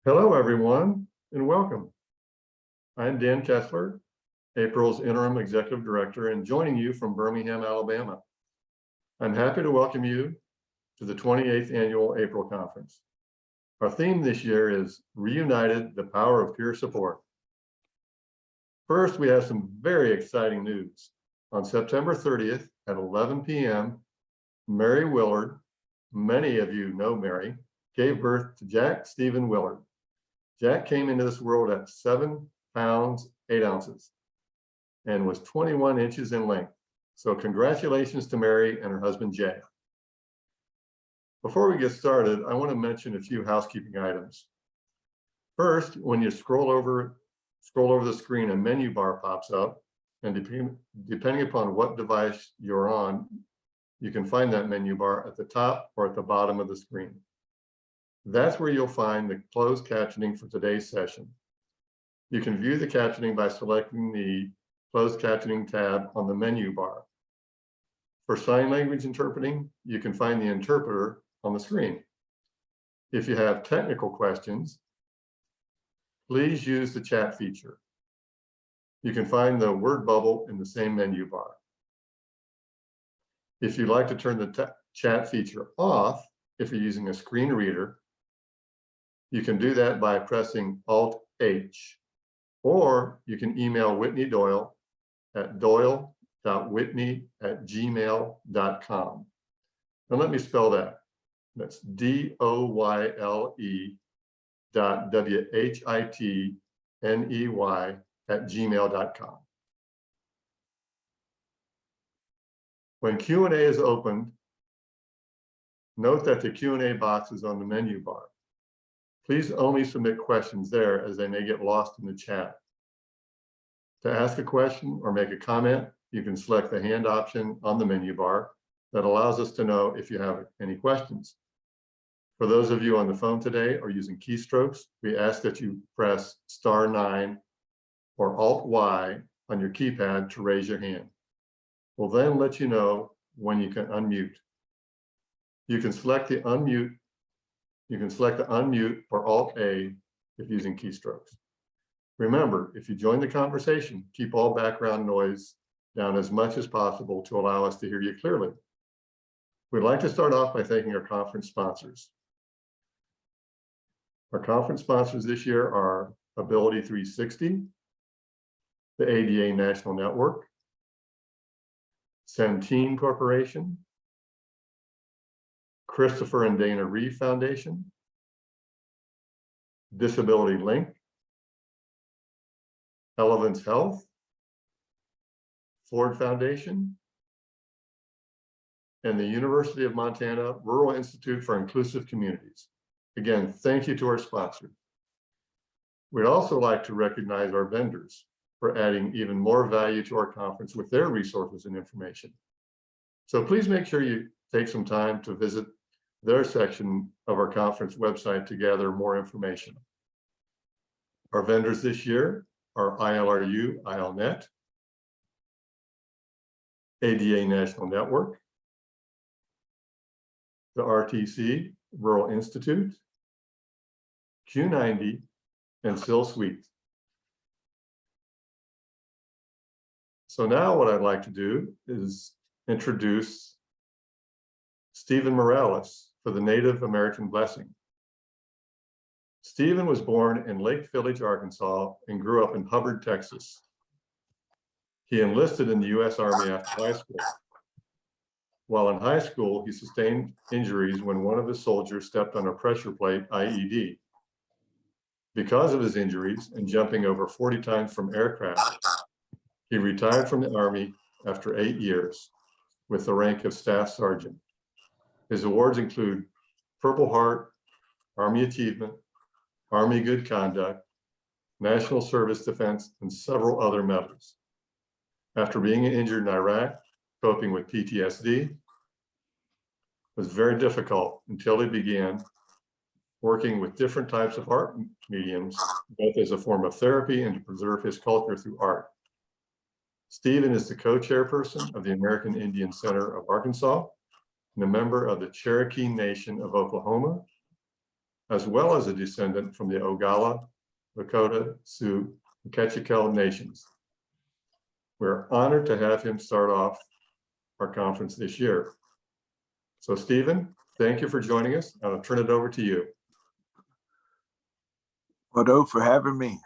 Hello, everyone, and welcome. I'm Dan Kessler, April's Interim Executive Director, and joining you from Birmingham, Alabama. I'm happy to welcome you to the 28th Annual April Conference. Our theme this year is Reunited, the Power of Peer Support. First, we have some very exciting news. On September 30th at 11 p.m., Mary Willard, many of you know Mary, gave birth to Jack Stephen Willard. Jack came into this world at 7 pounds, 8 ounces and was 21 inches in length. So congratulations to Mary and her husband, Jay. Before we get started, I want to mention a few housekeeping items. First, when you scroll over the screen, a menu bar pops up, and depending upon what device you're on, you can find that menu bar at the top or at the bottom of the screen. That's where you'll find the closed captioning for today's session. You can view the captioning by selecting the closed captioning tab on the menu bar. For sign language interpreting, you can find the interpreter on the screen. If you have technical questions, please use the chat feature. You can find the word bubble in the same menu bar. If you'd like to turn the chat feature off, if you're using a screen reader, you can do that by pressing Alt-H, or you can email Whitney Doyle at doyle.whitney@gmail.com. And let me spell that. That's DOYLE.WHITNEY@gmail.com. When Q&A is opened, note that the Q&A box is on the menu bar. Please only submit questions there, as they may get lost in the chat. To ask a question or make a comment, you can select the hand option on the menu bar that allows us to know if you have any questions. For those of you on the phone today or using keystrokes, we ask that you press *9 or Alt-Y on your keypad to raise your hand. We'll then let you know when you can unmute. You can select the unmute or Alt-A if using keystrokes. Remember, if you join the conversation, keep all background noise down as much as possible to allow us to hear you clearly. We'd like to start off by thanking our conference sponsors. Our conference sponsors this year are Ability 360, the ADA National Network, Centene Corporation, Christopher and Dana Reeve Foundation, Disability Link, Elevance Health, Ford Foundation, and the University of Montana Rural Institute for Inclusive Communities. Again, thank you to our sponsors. We'd also like to recognize our vendors for adding even more value to our conference with their resources and information. So please make sure you take some time to visit their section of our conference website to gather more information. Our vendors this year are ILRU, ILNet, ADA National Network, the RTC, Rural Institute, Q90, and Sill Suite. So now what I'd like to do is introduce Stephen Morales for the Native American blessing. Stephen was born in Lake Village, Arkansas, and grew up in Hubbard, Texas. He enlisted in the U.S. Army after high school. While in high school, he sustained injuries when one of his soldiers stepped on a pressure plate IED. Because of his injuries and jumping over 40 times from aircraft, he retired from the Army after 8 years with the rank of Staff Sergeant. His awards include Purple Heart, Army Achievement, Army Good Conduct, National Service Defense, and several other medals. After being injured in Iraq, coping with PTSD was very difficult until he began working with different types of art mediums, both as a form of therapy and to preserve his culture through art. Stephen is the co-chairperson of the American Indian Center of Arkansas and a member of the Cherokee Nation of Oklahoma, as well as a descendant from the Oglala, Lakota, Sioux, and Ketchikel nations. We're honored to have him start off our conference this year. So Stephen, thank you for joining us. I'll turn it over to you. Well, for having me.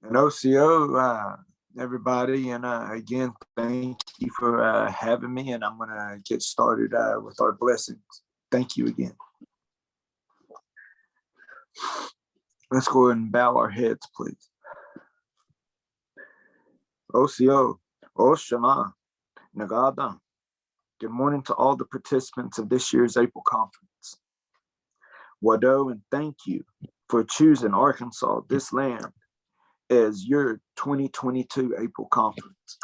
And OCO, everybody, and again, thank you for having me, and I'm going to get started with our blessings. Thank you again. Let's go ahead and bow our heads, please. OCO, Oshama, Nagada. Good morning to all the participants of this year's April conference. Wado, and thank you for choosing Arkansas, this land, as your 2022 April conference.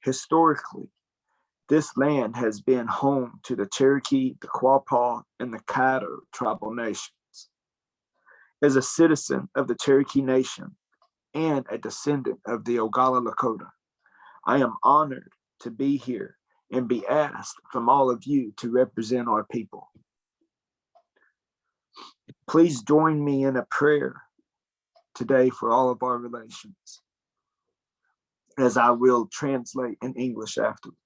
Historically, this land has been home to the Cherokee, the Quapaw, and the Caddo tribal nations. As a citizen of the Cherokee Nation and a descendant of the Oglala Lakota, I am honored to be here and be asked from all of you to represent our people. Please join me in a prayer today for all of our relations, as I will translate in English afterwards.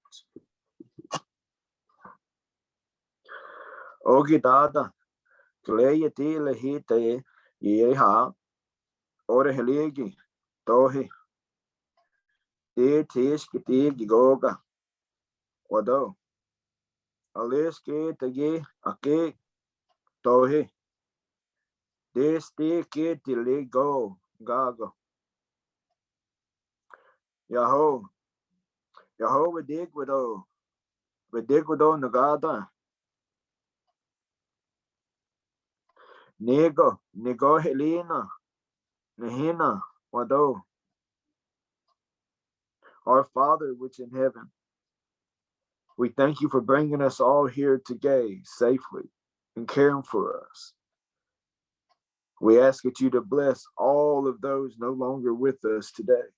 Ogidada, Kleya de la Hite, Yeha, Ore Heligi, Tohi, De Tishkiti Gigoga, Wado, Aliske Tagi, Ake, Tohi, De Stiki Tiligo, Gago, Yaho, Yaho Vidigwado Nagada, Nego Helena, Nehina, Wado. Our Father, which in heaven, we thank you for bringing us all here today safely and caring for us. We ask that you to bless all of those no longer with us today.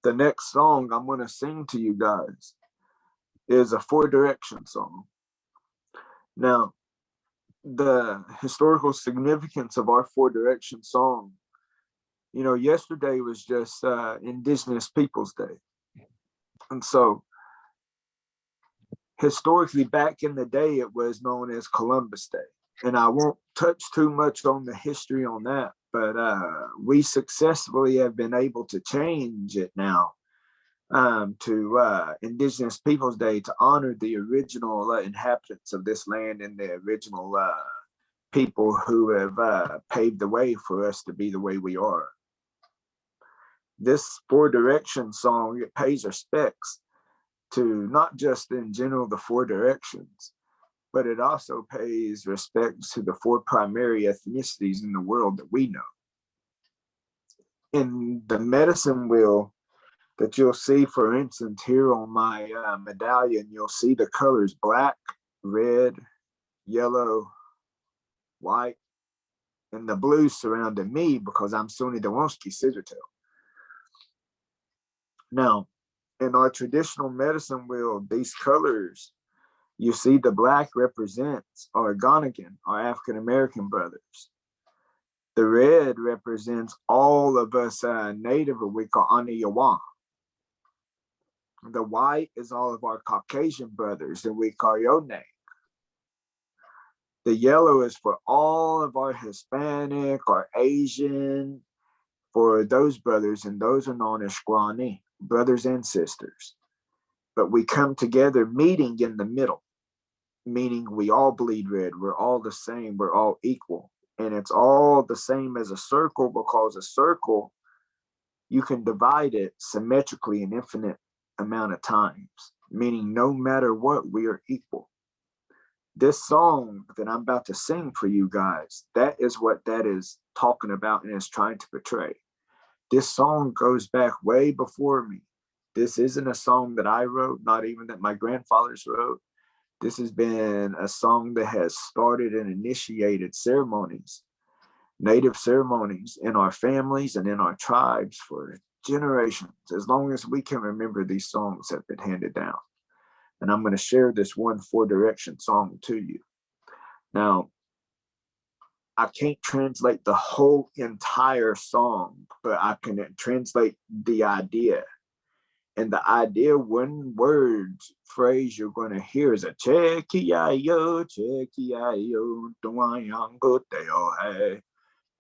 The next song I'm going to sing to you guys is a Four Direction song. Now, the historical significance of our Four Direction song, you know, yesterday was just Indigenous Peoples Day. And so historically, back in the day, it was known as Columbus Day. And I won't touch too much on the history on that, but we successfully have been able to change it now to Indigenous Peoples Day to honor the original inhabitants of this land and the original people who have paved the way for us to be the way we are. This Four Direction song, it pays respects to not just in general the four directions, but it also pays respects to the four primary ethnicities in the world that we know. In the medicine wheel that you'll see, for instance, here on my medallion, you'll see the colors black, red, yellow, white, and the blue surrounding me because I'm Suni Dewonski Scissortail. Now, in our traditional medicine wheel, these colors, you see the black represents our Gonigan, our African-American brothers. The red represents all of us Native, or we call Aniyawa. The white is all of our Caucasian brothers, and we call Yone. The yellow is for all of our Hispanic or Asian, for those brothers, and those are known as Squani, brothers and sisters. But we come together meeting in the middle, meaning we all bleed red. We're all the same. We're all equal. And it's all the same as a circle, because a circle, you can divide it symmetrically an infinite amount of times, meaning no matter what, we are equal. This song that I'm about to sing for you guys, that is what that is talking about and is trying to portray. This song goes back way before me. This isn't a song that I wrote, not even that my grandfathers wrote. This has been a song that has started and initiated ceremonies, Native ceremonies in our families and in our tribes for generations. As long as we can remember, these songs have been handed down. And I'm going to share this one 4-direction song to you. Now, I can't translate the whole entire song, but I can translate the idea. And the idea, one word phrase you're going to hear is a chekiayo, chekiayo,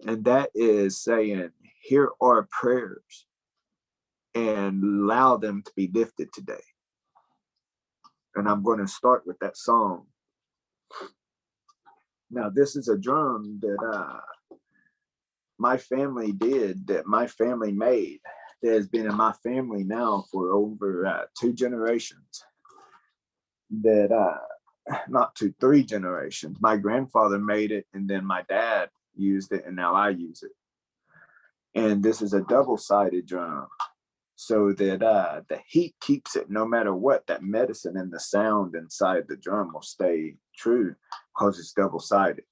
and that is saying, hear our prayers and allow them to be lifted today. And I'm going to start with that song. Now, this is a drum that my family did, that my family made, that has been in my family now for over 2 generations. That not 2, 3 generations. My grandfather made it, and then my dad used it, and now I use it. And this is a double-sided drum, so that the heat keeps it no matter what. That medicine and the sound inside the drum will stay true because it's double-sided.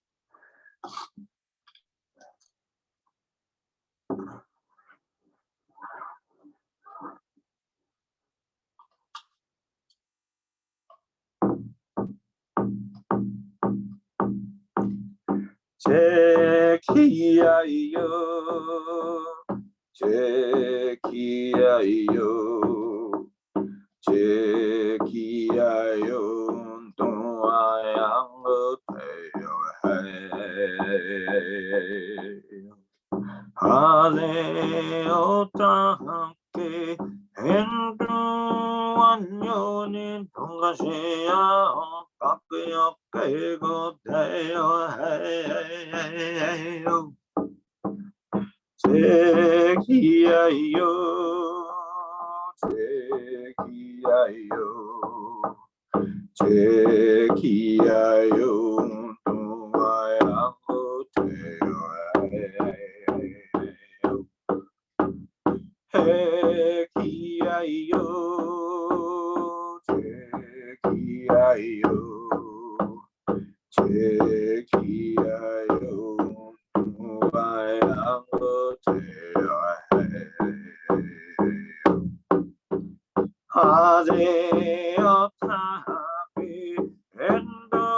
Chekiayo, chekiayo, chekiayo, tuayangoteyo hey. Hale otake hendu anyoni tongashia kakuyo kego teyo hey. Chekiayo, chekiayo, chekiayo, tuayangoteyo chekiayo, chekiayo, chekiayo, tuayangoteyo Haze otake endo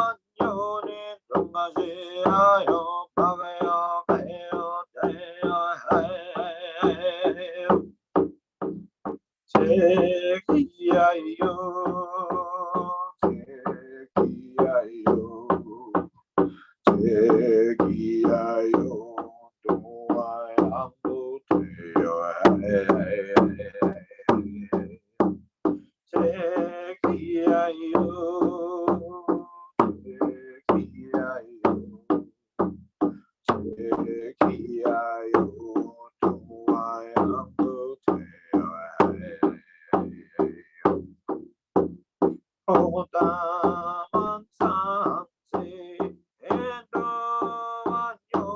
anyone tongaseayo pagayo kayo teyo hey. Chekiayo, chekiayo, chekiayo, tuayangoteyo hey. Chekiayo, chekiayo, chekiayo, tuayangoteyo Otaman sanse endo anyo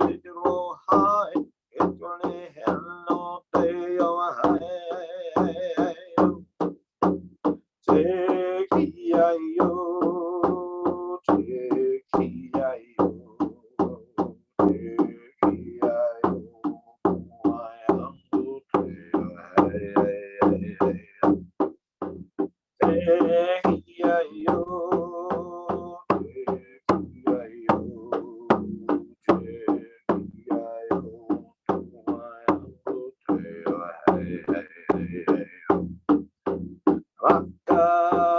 edro hai etole hello teyo hai chekiayo chekiayo chekiayo tuayangoteyo chekiayo, chekiayo, chekiayo, tuayangoteyo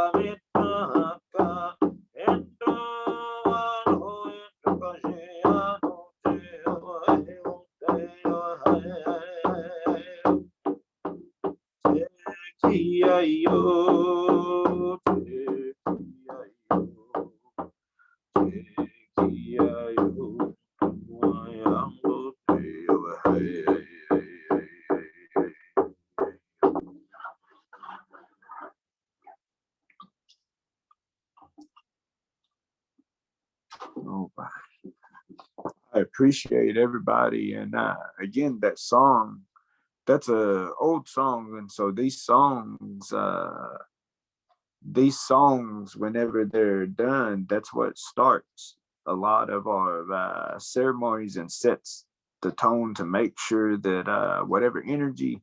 Wakamitaka endo ano etokashiano teyo teyo chekiayo, chekiayo, tuayangoteyo Oh, I appreciate everybody, and again, that song, that's a old song, and so these songs, whenever they're done, that's what starts a lot of our ceremonies and sets the tone to make sure that whatever energy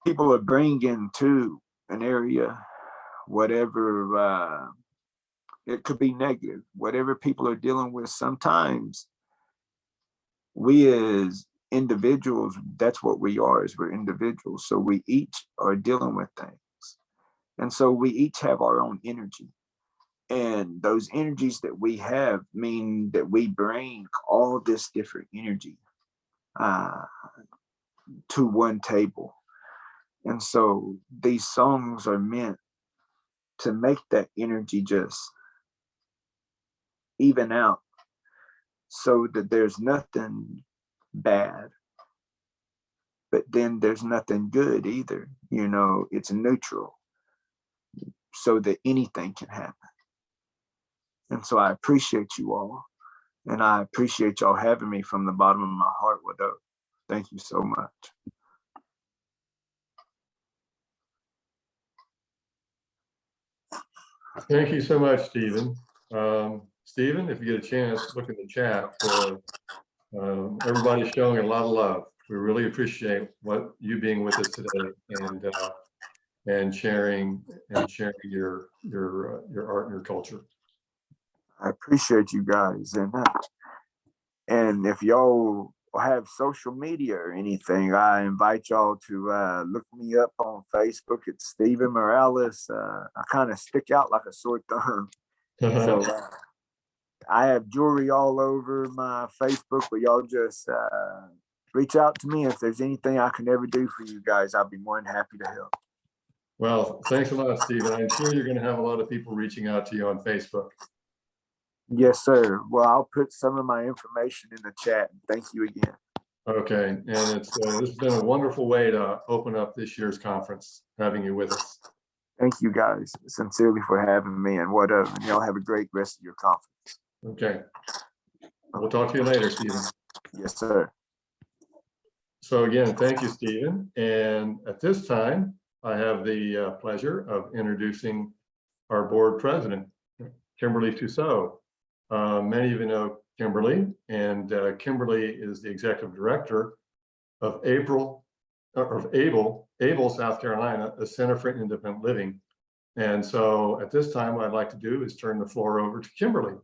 people are bringing to an area whatever, it could be negative, whatever people are dealing with. Sometimes we as individuals, that's what we are, is we're individuals. So we each are dealing with things. And so we each have our own energy. And those energies that we have mean that we bring all this different energy uh, to one table. And so these songs are meant to make that energy just even out, so that there's nothing bad, but then there's nothing good either. It's neutral, so that anything can happen. And so I appreciate you all. And I appreciate y'all having me from the bottom of my heart. Thank you so much. Thank you so much, Stephen. Stephen, if you get a chance, look in the chat. Everybody's showing a lot of love. We really appreciate you being with us today and sharing your art and your culture. I appreciate you guys. And if y'all have social media or anything, I invite y'all to look me up on Facebook. It's Stephen Morales. I kind of stick out like a sore thumb. So I have jewelry all over my Facebook, but y'all just reach out to me if there's anything I can ever do for you guys. I'll be more than happy to help. Well, thanks a lot, Stephen. I'm sure you're going to have a lot of people reaching out to you on Facebook. Yes, sir. Well, I'll put some of my information in the chat. Thank you again. Okay, and this has been a wonderful way to open up this year's conference, having you with us. Thank you guys sincerely for having me, and whatever. And y'all have a great rest of your conference. Okay. We'll talk to you later, Stephen. Yes, sir. So again, thank you, Stephen. And at this time, I have the pleasure of introducing our board president, Kimberly Tussaud. Many of you know Kimberly, and Kimberly is the executive director of Able, South Carolina, a Center for Independent Living. And so at this time, what I'd like to do is turn the floor over to Kimberly.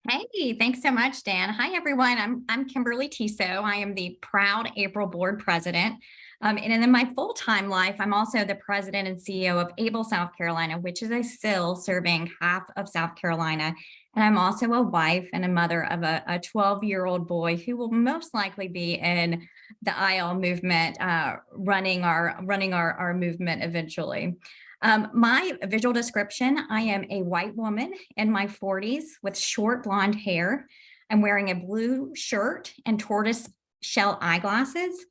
Hey, thanks so much, Dan. Hi, everyone. I'm Kimberly Tussaud. I am the proud April board president. And in my full-time life, I'm also the president and CEO of Able South Carolina, which is a SIL serving half of South Carolina. And I'm also a wife and a mother of a 12-year-old boy who will most likely be in the IL movement, running our movement eventually. My visual description: I am a white woman in my 40s with short blonde hair. I'm wearing a blue shirt and tortoise shell eyeglasses.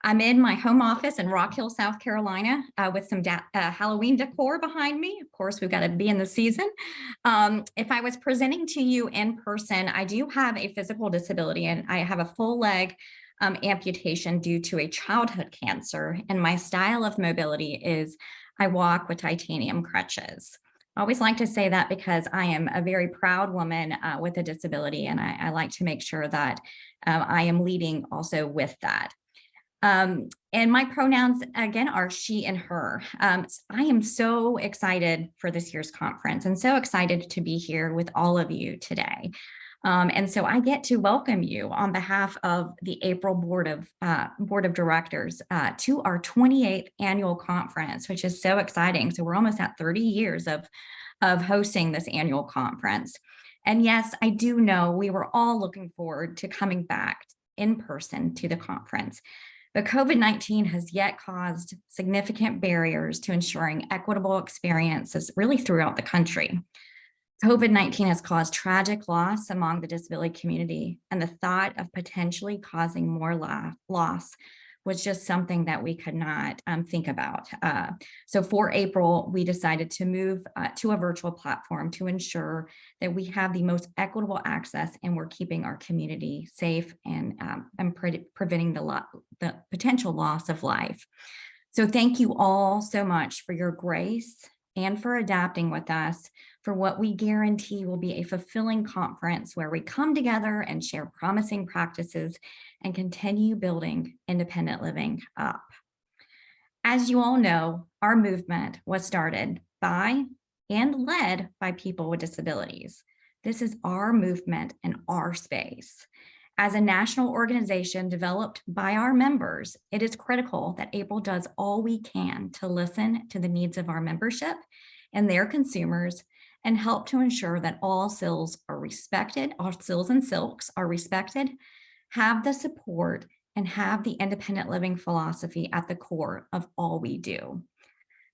I'm in my home office in Rock Hill, South Carolina, with some Halloween decor behind me. Of course, we've got to be in the season. If I was presenting to you in person, I do have a physical disability, and I have a full leg amputation due to a childhood cancer. And my style of mobility is I walk with titanium crutches. I always like to say that because I am a very proud woman with a disability, and I like to make sure that I am leading also with that. And my pronouns, again, are she and her. I am so excited for this year's conference and so excited to be here with all of you today. And so I get to welcome you on behalf of the April Board of Directors to our 28th annual conference, which is so exciting. So we're almost at 30 years of hosting this annual conference. And yes, I do know we were all looking forward to coming back in person to the conference. But COVID-19 has yet caused significant barriers to ensuring equitable experiences really throughout the country. COVID-19 has caused tragic loss among the disability community, and the thought of potentially causing more loss was just something that we could not think about. So for April, we decided to move to a virtual platform to ensure that we have the most equitable access, and we're keeping our community safe and preventing the potential loss of life. So thank you all so much for your grace and for adapting with us for what we guarantee will be a fulfilling conference where we come together and share promising practices and continue building independent living up. As you all know, our movement was started by and led by people with disabilities. This is our movement and our space. As a national organization developed by our members, it is critical that April does all we can to listen to the needs of our membership and their consumers and help to ensure that all sills are respected, all sills and silks are respected, have the support, and have the independent living philosophy at the core of all we do.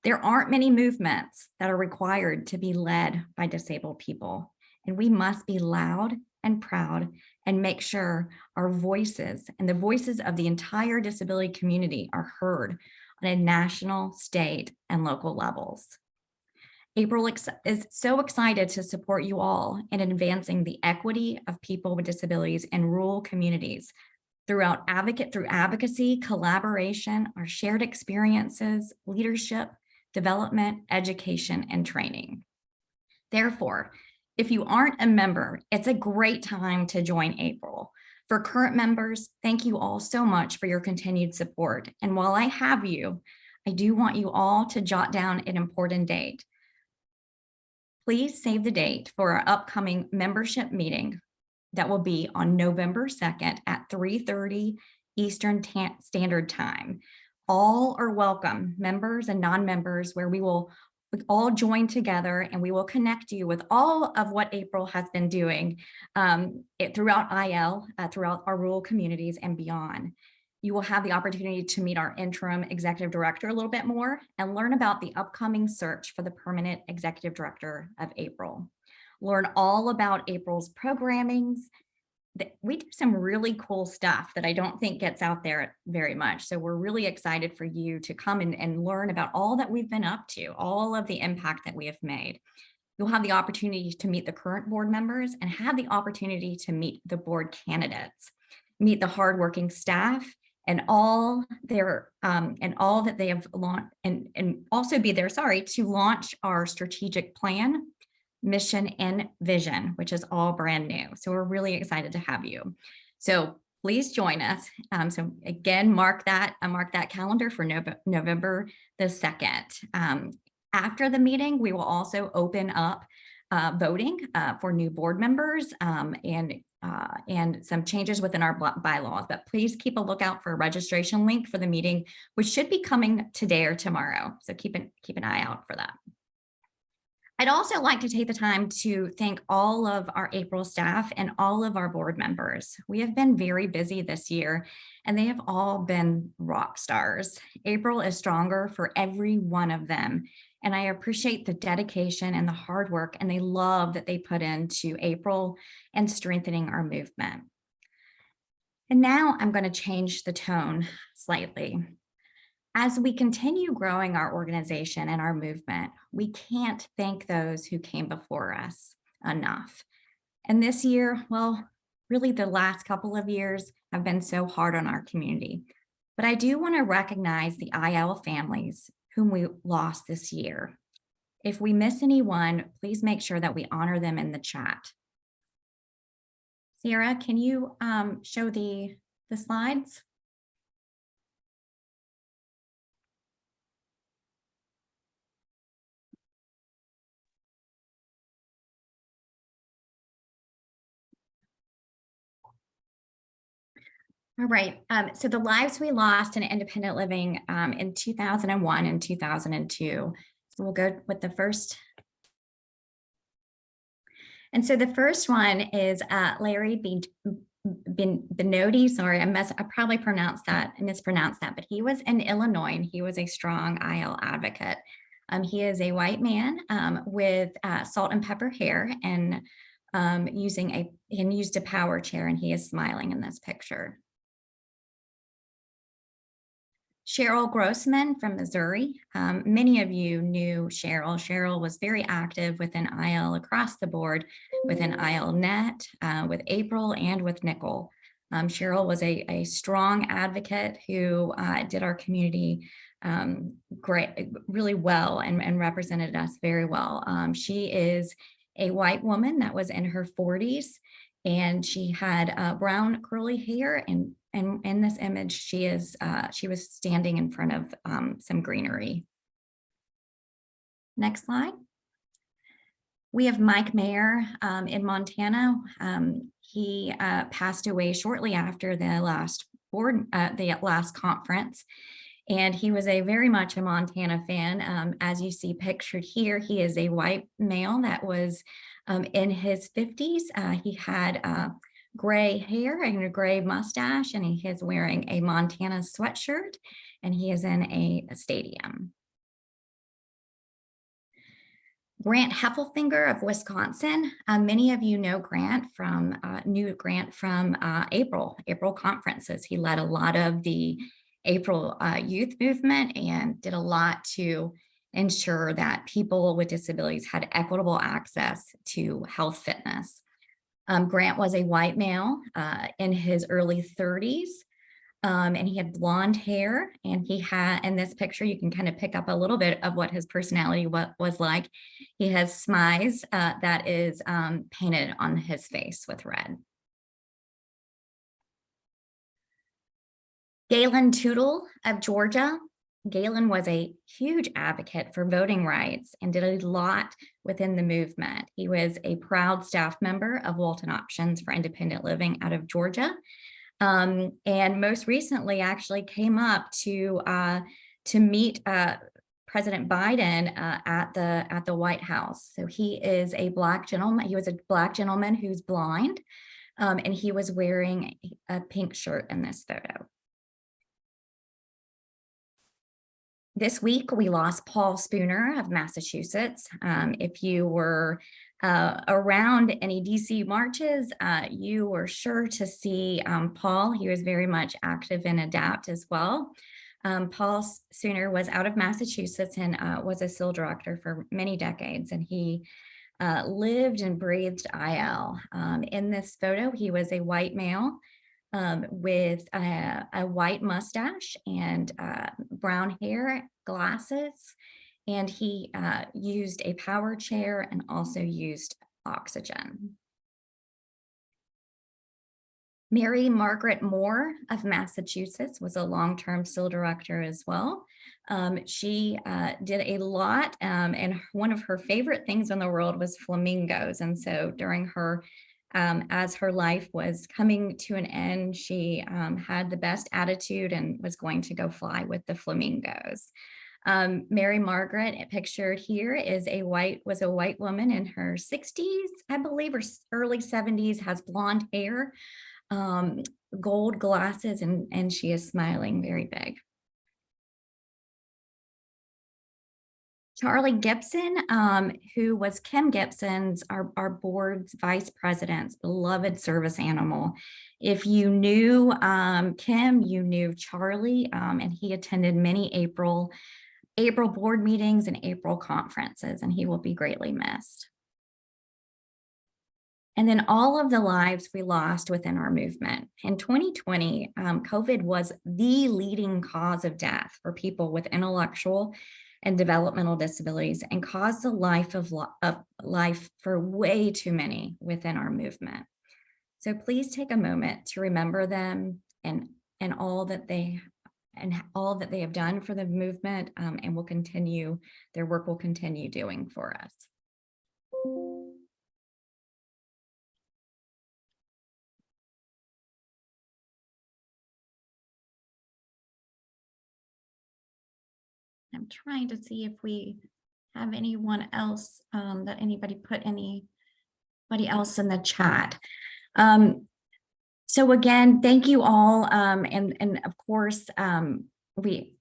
There aren't many movements that are required to be led by disabled people, and we must be loud and proud and make sure our voices and the voices of the entire disability community are heard on a national, state, and local levels. April is so excited to support you all in advancing the equity of people with disabilities in rural communities through advocacy, collaboration, our shared experiences, leadership, development, education, and training. Therefore, if you aren't a member, it's a great time to join April. For current members, thank you all so much for your continued support. And while I have you, I do want you all to jot down an important date. Please save the date for our upcoming membership meeting that will be on November 2nd at 3:30 Eastern Standard Time. All are welcome, members and non-members, where we all join together and we will connect you with all of what April has been doing throughout IL, throughout our rural communities and beyond. You will have the opportunity to meet our interim executive director a little bit more and learn about the upcoming search for the permanent executive director of April. Learn all about April's programmings. We do some really cool stuff that I don't think gets out there very much. So we're really excited for you to come and learn about all that we've been up to, all of the impact that we have made. You'll have the opportunity to meet the current board members and have the opportunity to meet the board candidates, meet the hardworking staff and all that they have launched, and also be there, to launch our strategic plan, mission, and vision, which is all brand new. So we're really excited to have you. So please join us. So again, mark that calendar for November the 2nd. After the meeting, we will also open up voting for new board members and some changes within our bylaws, but please keep a lookout for a registration link for the meeting, which should be coming today or tomorrow. So keep an eye out for that. I'd also like to take the time to thank all of our April staff and all of our board members. We have been very busy this year and they have all been rock stars. April is stronger for every one of them. And I appreciate the dedication and the hard work and the love that they put into April and strengthening our movement. And now I'm going to change the tone slightly. As we continue growing our organization and our movement, we can't thank those who came before us enough. And this year, well, really the last couple of years have been so hard on our community. But I do want to recognize the IL families whom we lost this year. If we miss anyone, please make sure that we honor them in the chat. Sarah, can you show the slides? All right, so the lives we lost in independent living in 2001 and 2002. So we'll go with the first. And so the first one is Larry Benodi. Sorry, I probably mispronounced that, but he was in Illinois and he was a strong IL advocate. He is a white man with salt and pepper hair and used a power chair, and he is smiling in this picture. Cheryl Grossman from Missouri. Many of you knew Cheryl. Cheryl was very active within IL across the board, within ILNet, with April, and with Nickel. Cheryl was a strong advocate who did our community really well and represented us very well. She is a white woman that was in her 40s, and she had brown curly hair, and in this image, she was standing in front of some greenery. Next slide. We have Mike Mayer in Montana. He passed away shortly after the last conference. And he was very much a Montana fan. As you see pictured here, he is a white male that was in his 50s. He had gray hair and a gray mustache, and he is wearing a Montana sweatshirt, and he is in a stadium. Grant Heffelfinger of Wisconsin. Many of you know Grant from April conferences. He led a lot of the April youth movement and did a lot to ensure that people with disabilities had equitable access to health fitness. Grant was a white male in his early 30s. And he had blonde hair, and he had, in this picture, you can kind of pick up a little bit of what his personality was like. He has smize that is painted on his face with red. Galen Tootle of Georgia. Galen was a huge advocate for voting rights and did a lot within the movement. He was a proud staff member of Walton Options for Independent Living out of Georgia. And most recently actually came up to meet President Biden at the White House. So he is a Black gentleman. He was a Black gentleman who's blind, and he was wearing a pink shirt in this photo. This week, we lost Paul Spooner of Massachusetts. If you were around any DC marches, you were sure to see Paul. He was very much active in ADAPT as well. Paul Spooner was out of Massachusetts and was a SIL director for many decades, and he lived and breathed IL. In this photo, he was a white male with a white mustache and brown hair, glasses, and he used a power chair and also used oxygen. Mary Margaret Moore of Massachusetts was a long-term SIL director as well. She did a lot, and one of her favorite things in the world was flamingos. And so during her as her life was coming to an end, she had the best attitude and was going to go fly with the flamingos. Mary Margaret, pictured here, was a white woman in her 60s, I believe, or early 70s, has blonde hair, gold glasses, and she is smiling very big. Charlie Gibson, who was Kim Gibson's, our board's vice president's beloved service animal. If you knew Kim, you knew Charlie, and he attended many April board meetings and April conferences, and he will be greatly missed. And then all of the lives we lost within our movement. In 2020, COVID was the leading cause of death for people with intellectual and developmental disabilities, and caused a life for way too many within our movement. So please take a moment to remember them and all that they have done for the movement, and will continue, their work will continue doing for us. I'm trying to see if we have anyone else, that anybody else in the chat. So again, thank you all. And of course,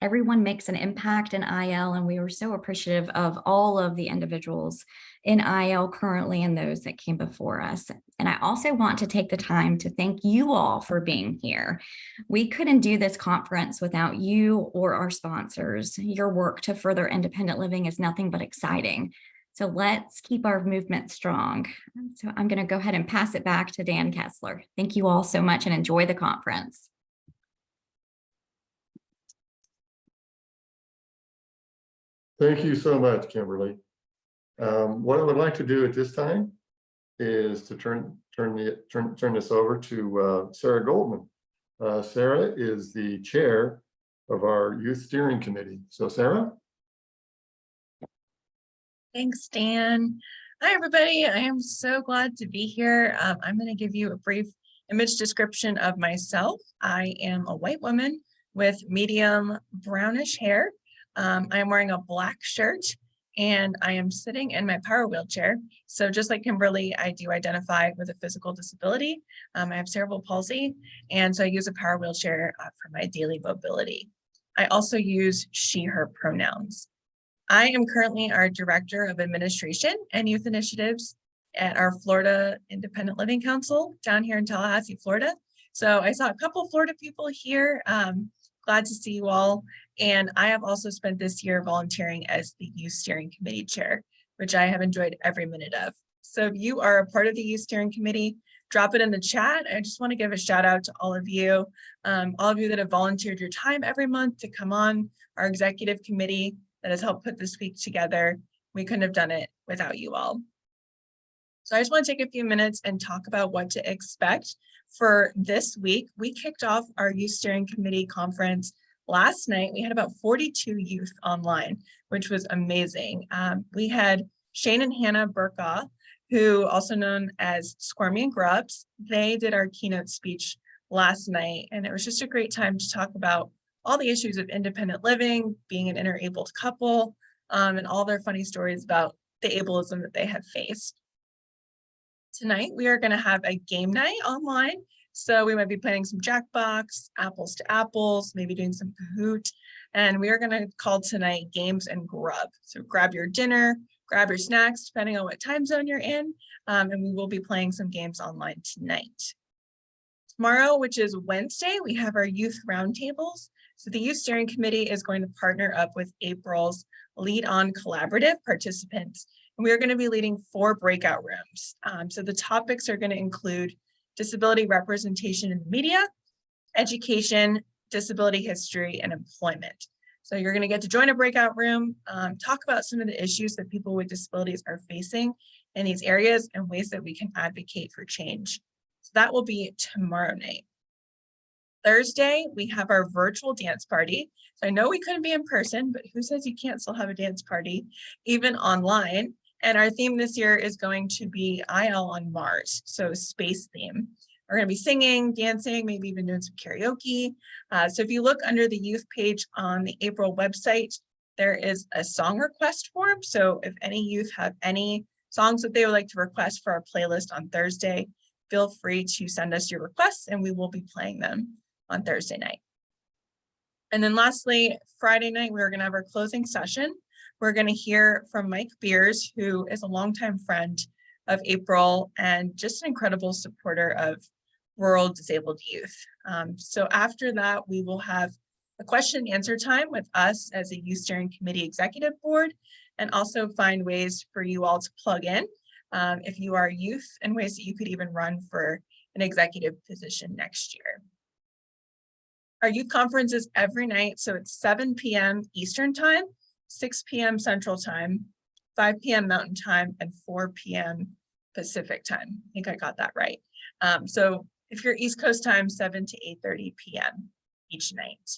everyone makes an impact in IL, and we were so appreciative of all of the individuals in IL currently and those that came before us. And I also want to take the time to thank you all for being here. We couldn't do this conference without you or our sponsors. Your work to further independent living is nothing but exciting. So let's keep our movement strong. So I'm going to go ahead and pass it back to Dan Kessler. Thank you all so much and enjoy the conference. Thank you so much, Kimberly. What I would like to do at this time is to turn this over to Sarah Goldman. Sarah is the chair of our Youth Steering Committee. So Sarah? Thanks, Dan. Hi, everybody. I am so glad to be here. I'm going to give you a brief image description of myself. I am a white woman with medium brownish hair. I am wearing a black shirt and I am sitting in my power wheelchair. So just like Kimberly, I do identify with a physical disability. I have cerebral palsy, and so I use a power wheelchair for my daily mobility. I also use she, her pronouns. I am currently our Director of Administration and Youth Initiatives at our Florida Independent Living Council down here in Tallahassee, Florida. So I saw a couple Florida people here. Glad to see you all. And I have also spent this year volunteering as the Youth Steering Committee Chair, which I have enjoyed every minute of. So if you are a part of the Youth Steering Committee, drop it in the chat. I just want to give a shout out to all of you that have volunteered your time every month to come on our executive committee that has helped put this week together. We couldn't have done it without you all. So I just want to take a few minutes and talk about what to expect for this week. We kicked off our Youth Steering Committee conference last night. We had about 42 youth online, which was amazing. We had Shane and Hannah Burkaw, who also known as Squirmy and Grubs. They did our keynote speech last night, and it was just a great time to talk about all the issues of independent living, being an interabled couple, and all their funny stories about the ableism that they have faced. Tonight, we are going to have a game night online. So we might be playing some Jackbox, Apples to Apples, maybe doing some Kahoot. And we are going to call tonight Games and Grub. So grab your dinner, grab your snacks, depending on what time zone you're in. And we will be playing some games online tonight. Tomorrow, which is Wednesday, we have our youth roundtables. So the Youth Steering Committee is going to partner up with April's Lead On Collaborative participants. And we are going to be leading 4 breakout rooms. So the topics are going to include disability representation in the media, education, disability history, and employment. So you're going to get to join a breakout room, talk about some of the issues that people with disabilities are facing in these areas and ways that we can advocate for change. So that will be tomorrow night. Thursday, we have our virtual dance party. So I know we couldn't be in person, but who says you can't still have a dance party, even online? And our theme this year is going to be IL on Mars, so space theme. We're going to be singing, dancing, maybe even doing some karaoke. So if you look under the youth page on the April website, there is a song request form. So if any youth have any songs that they would like to request for our playlist on Thursday, feel free to send us your requests and we will be playing them on Thursday night. And then lastly, Friday night, we're going to have our closing session. We're going to hear from Mike Beers, who is a longtime friend of April and just an incredible supporter of rural disabled youth. So after that, we will have a question and answer time with us as a Youth Steering Committee Executive Board, and also find ways for you all to plug in if you are youth, and ways that you could even run for an executive position next year. Our youth conference is every night, so it's 7 p.m. Eastern time, 6 p.m. Central time, 5 p.m. Mountain time, and 4 p.m. Pacific time. I think I got that right. So if you're East Coast time, 7 to 8:30 p.m. each night.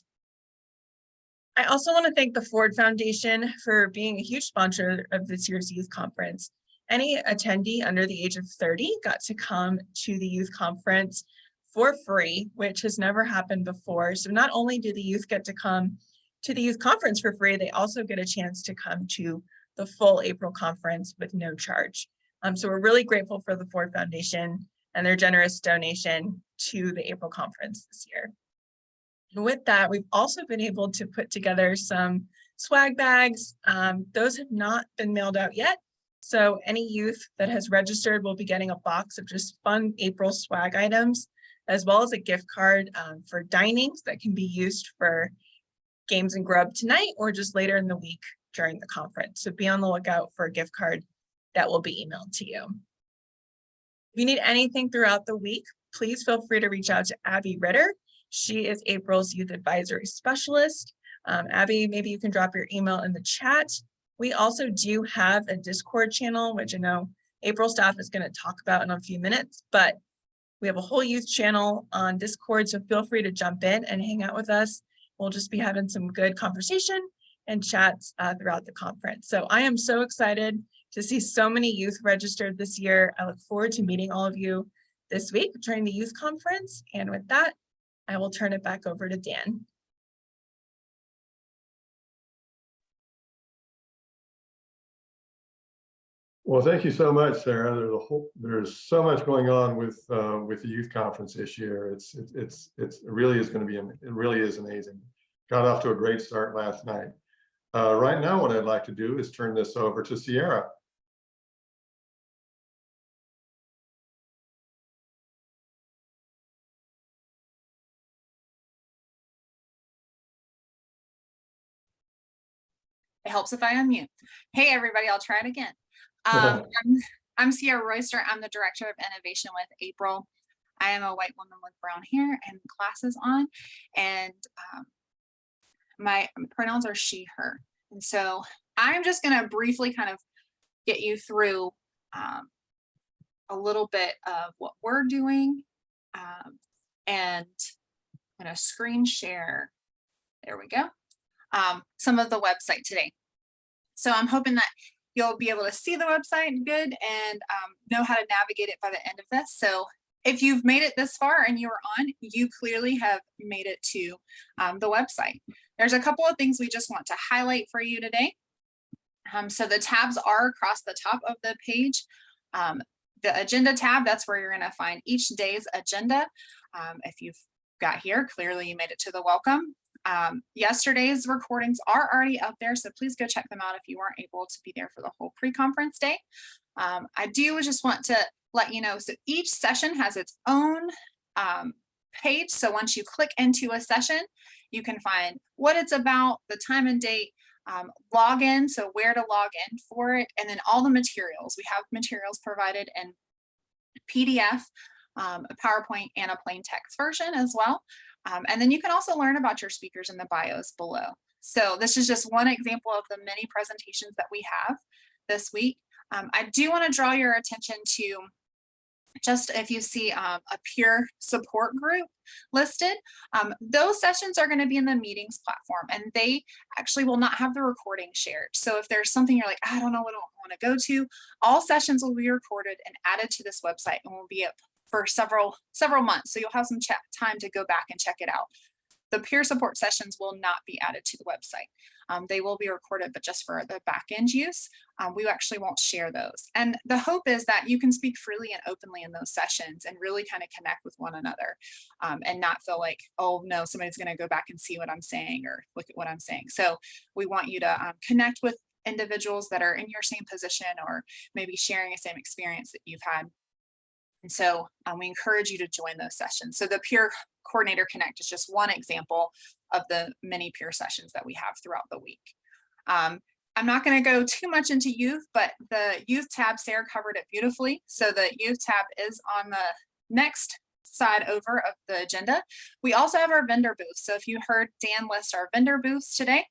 I also want to thank the Ford Foundation for being a huge sponsor of this year's youth conference. Any attendee under the age of 30 got to come to the youth conference for free, which has never happened before. So not only do the youth get to come to the youth conference for free, they also get a chance to come to the full April conference with no charge. So we're really grateful for the Ford Foundation and their generous donation to the April conference this year. And with that, we've also been able to put together some swag bags. Those have not been mailed out yet. So any youth that has registered will be getting a box of just fun April swag items, as well as a gift card for dinings that can be used for Games and Grub tonight or just later in the week during the conference. So be on the lookout for a gift card that will be emailed to you. If you need anything throughout the week, please feel free to reach out to Abby Ritter. She is April's Youth Advisory Specialist. Abby, maybe you can drop your email in the chat. We also do have a Discord channel, which I know April staff is going to talk about in a few minutes, but we have a whole youth channel on Discord, so feel free to jump in and hang out with us. We'll just be having some good conversation and chats throughout the conference. So I am so excited to see so many youth registered this year. I look forward to meeting all of you this week during the youth conference. And with that, I will turn it back over to Dan. Well, thank you so much, Sarah. There's so much going on with the youth conference this year. It really is going to be, it really is amazing. Got off to a great start last night. Right now, what I'd like to do is turn this over to Sierra. It helps if I unmute. Hey, everybody, I'll try it again. I'm Sierra Royster. I'm the Director of Innovation with April. I am a white woman with brown hair and glasses on, and my pronouns are she, her. And so I'm just going to briefly kind of get you through a little bit of what we're doing, and I'm going to screen share. There we go. Some of the website today. So I'm hoping that you'll be able to see the website good and know how to navigate it by the end of this. So if you've made it this far and you are on, you clearly have made it to the website. There's a couple of things we just want to highlight for you today. So the tabs are across the top of the page. The agenda tab, that's where you're going to find each day's agenda. If you've got here, clearly you made it to the welcome. Yesterday's recordings are already up there, so please go check them out if you weren't able to be there for the whole pre-conference day. I do just want to let you know, so each session has its own page. So once you click into a session, you can find what it's about, the time and date, login, so where to log in for it, and then all the materials. We have materials provided in PDF, a PowerPoint, and a plain text version as well. And then you can also learn about your speakers in the bios below. So this is just one example of the many presentations that we have this week. I do want to draw your attention to just if you see a peer support group listed, those sessions are going to be in the meetings platform, and they actually will not have the recording shared. So if there's something you're like, I don't know what I want to go to, all sessions will be recorded and added to this website and will be up for several months. So you'll have some time to go back and check it out. The peer support sessions will not be added to the website. They will be recorded, but just for the back end use, we actually won't share those. And the hope is that you can speak freely and openly in those sessions and really kind of connect with one another, and not feel like, oh no, somebody's going to go back and see what I'm saying or look at what I'm saying. So we want you to connect with individuals that are in your same position or maybe sharing the same experience that you've had. And so we encourage you to join those sessions. So the Peer Coordinator Connect is just one example of the many peer sessions that we have throughout the week. I'm not going to go too much into youth, but the youth tab, Sarah covered it beautifully. So the youth tab is on the next side over of the agenda. We also have our vendor booths. So if you heard Dan list our vendor booths today,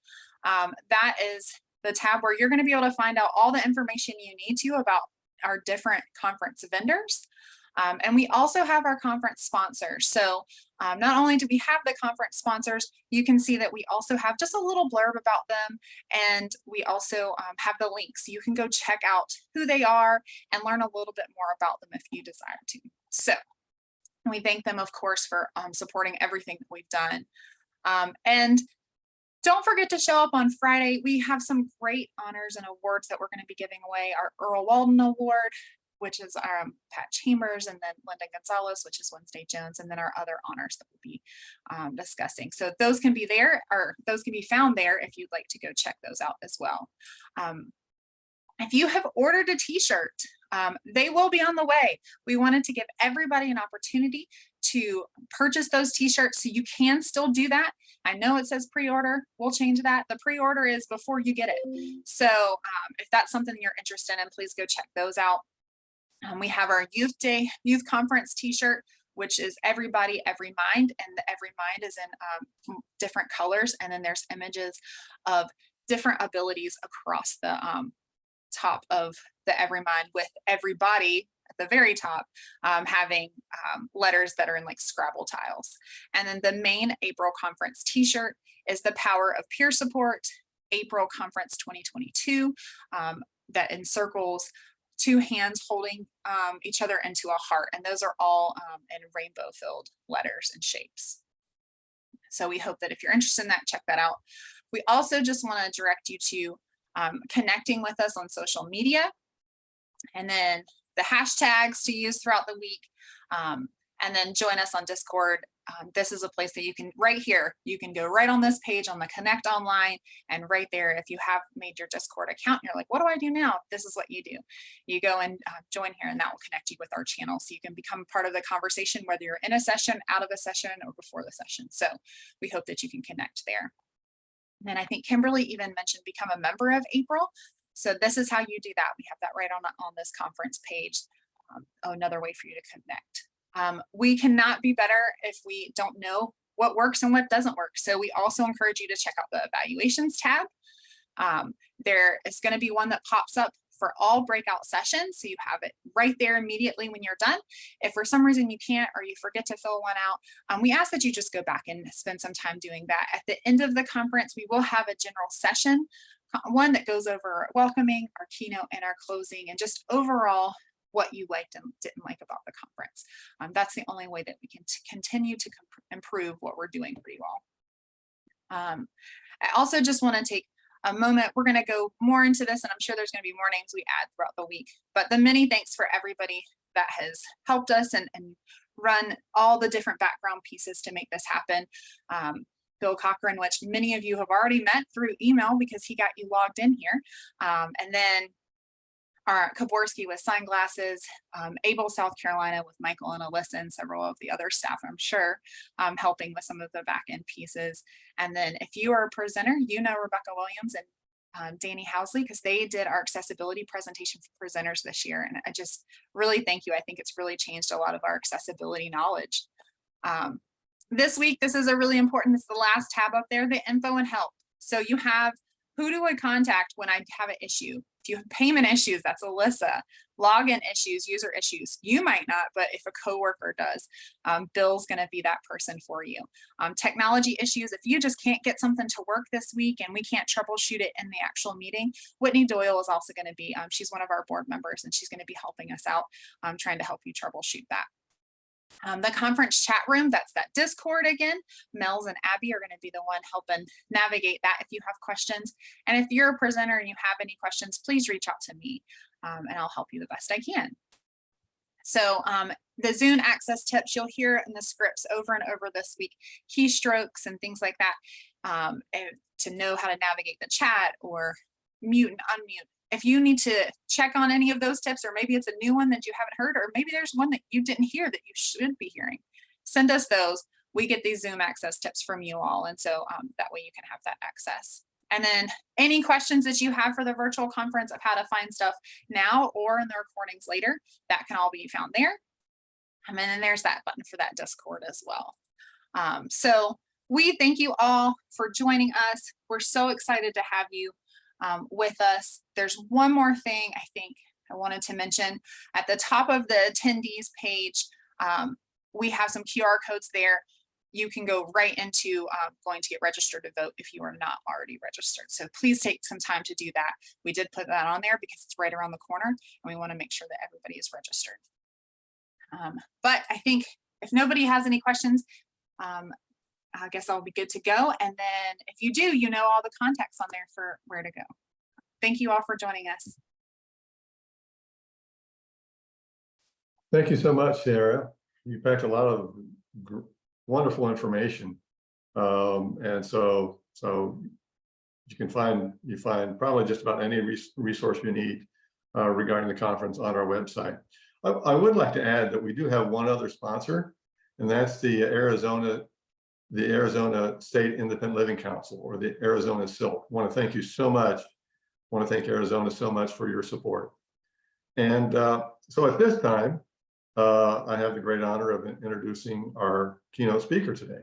that is the tab where you're going to be able to find out all the information you need to about our different conference vendors. And we also have our conference sponsors. So not only do we have the conference sponsors, you can see that we also have just a little blurb about them. And we also have the links. So you can go check out who they are and learn a little bit more about them if you desire to. So we thank them, of course, for supporting everything that we've done. And don't forget to show up on Friday. We have some great honors and awards that we're going to be giving away. Our Earl Walden Award, which is our Pat Chambers, and then Linda Gonzalez, which is Wednesday Jones, and then our other honors that we'll be discussing. So those can be there, or those can be found there if you'd like to go check those out as well. If you have ordered a t-shirt, they will be on the way. We wanted to give everybody an opportunity to purchase those t-shirts, so you can still do that. I know it says pre-order, we'll change that. The pre-order is before you get it. So if that's something you're interested in, please go check those out. We have our Youth Day, Youth Conference t-shirt, which is Everybody, Every Mind, and the Every Mind is in different colors. And then there's images of different abilities across the top of the Every Mind, with everybody at the very top having letters that are in like Scrabble tiles. And then the main April conference t-shirt is the Power of Peer Support April Conference 2022 that encircles two hands holding each other into a heart. And those are all in rainbow filled letters and shapes. So we hope that if you're interested in that, check that out. We also just want to direct you to connecting with us on social media, and then the hashtags to use throughout the week, and then join us on Discord. This is a place that you can, right here, you can go right on this page on the Connect Online, and right there, if you have made your Discord account, you're like, what do I do now? This is what you do. You go and join here, and that will connect you with our channel, so you can become part of the conversation, whether you're in a session, out of a session, or before the session. So we hope that you can connect there. And then I think Kimberly even mentioned become a member of April. So this is how you do that. We have that right on this conference page. Another way for you to connect. We cannot be better if we don't know what works and what doesn't work. So we also encourage you to check out the evaluations tab. There is going to be one that pops up for all breakout sessions. So you have it right there immediately when you're done. If for some reason you can't, or you forget to fill one out, we ask that you just go back and spend some time doing that. At the end of the conference, we will have a general session, one that goes over our welcoming, our keynote, and our closing, and just overall what you liked and didn't like about the conference. That's the only way that we can continue to improve what we're doing for you all. I also just want to take a moment. We're going to go more into this, and I'm sure there's going to be more names we add throughout the week, but the many thanks for everybody that has helped us and run all the different background pieces to make this happen. Bill Cochran, which many of you have already met through email because he got you logged in here. And then our Kaborski with Sunglasses, Able, South Carolina with Michael and Alyssa, and several of the other staff, I'm sure, helping with some of the back end pieces. And then if you are a presenter, you know Rebecca Williams and Danny Housley, because they did our accessibility presentation for presenters this year. And I just really thank you. I think it's really changed a lot of our accessibility knowledge. This week, this is a really important, this is the last tab up there, the info and help. So you have, who do I contact when I have an issue? If you have payment issues, that's Alyssa. Login issues, user issues, you might not, but if a coworker does, Bill's gonna be that person for you. Technology issues, if you just can't get something to work this week and we can't troubleshoot it in the actual meeting, Whitney Doyle is also gonna be, she's one of our board members, and she's gonna be helping us out, trying to help you troubleshoot that. The conference chat room, that's that Discord again. Mel's and Abby are going to be the one helping navigate that if you have questions. And if you're a presenter and you have any questions, please reach out to me and I'll help you the best I can. So the Zoom access tips, you'll hear in the scripts over and over this week, keystrokes and things like that, to know how to navigate the chat or mute and unmute. If you need to check on any of those tips, or maybe it's a new one that you haven't heard, or maybe there's one that you didn't hear that you should be hearing, send us those. We get these Zoom access tips from you all. And so that way you can have that access. And then any questions that you have for the virtual conference of how to find stuff now or in the recordings later, that can all be found there. And then there's that button for that Discord as well. So we thank you all for joining us. We're so excited to have you with us. There's one more thing I think I wanted to mention. At the top of the attendees page, we have some QR codes there. You can go right into going to get registered to vote if you are not already registered. So please take some time to do that. We did put that on there because it's right around the corner, and we want to make sure that everybody is registered. But I think if nobody has any questions, I guess I'll be good to go. And then if you do, you know all the contacts on there for where to go. Thank you all for joining us. Thank you so much, Sarah. You packed a lot of wonderful information. And so you find probably just about any resource you need regarding the conference on our website. I would like to add that we do have one other sponsor, and that's the Arizona State Independent Living Council, or the Arizona SILC. I want to thank you so much. I want to thank Arizona so much for your support. And so at this time, I have the great honor of introducing our keynote speaker today.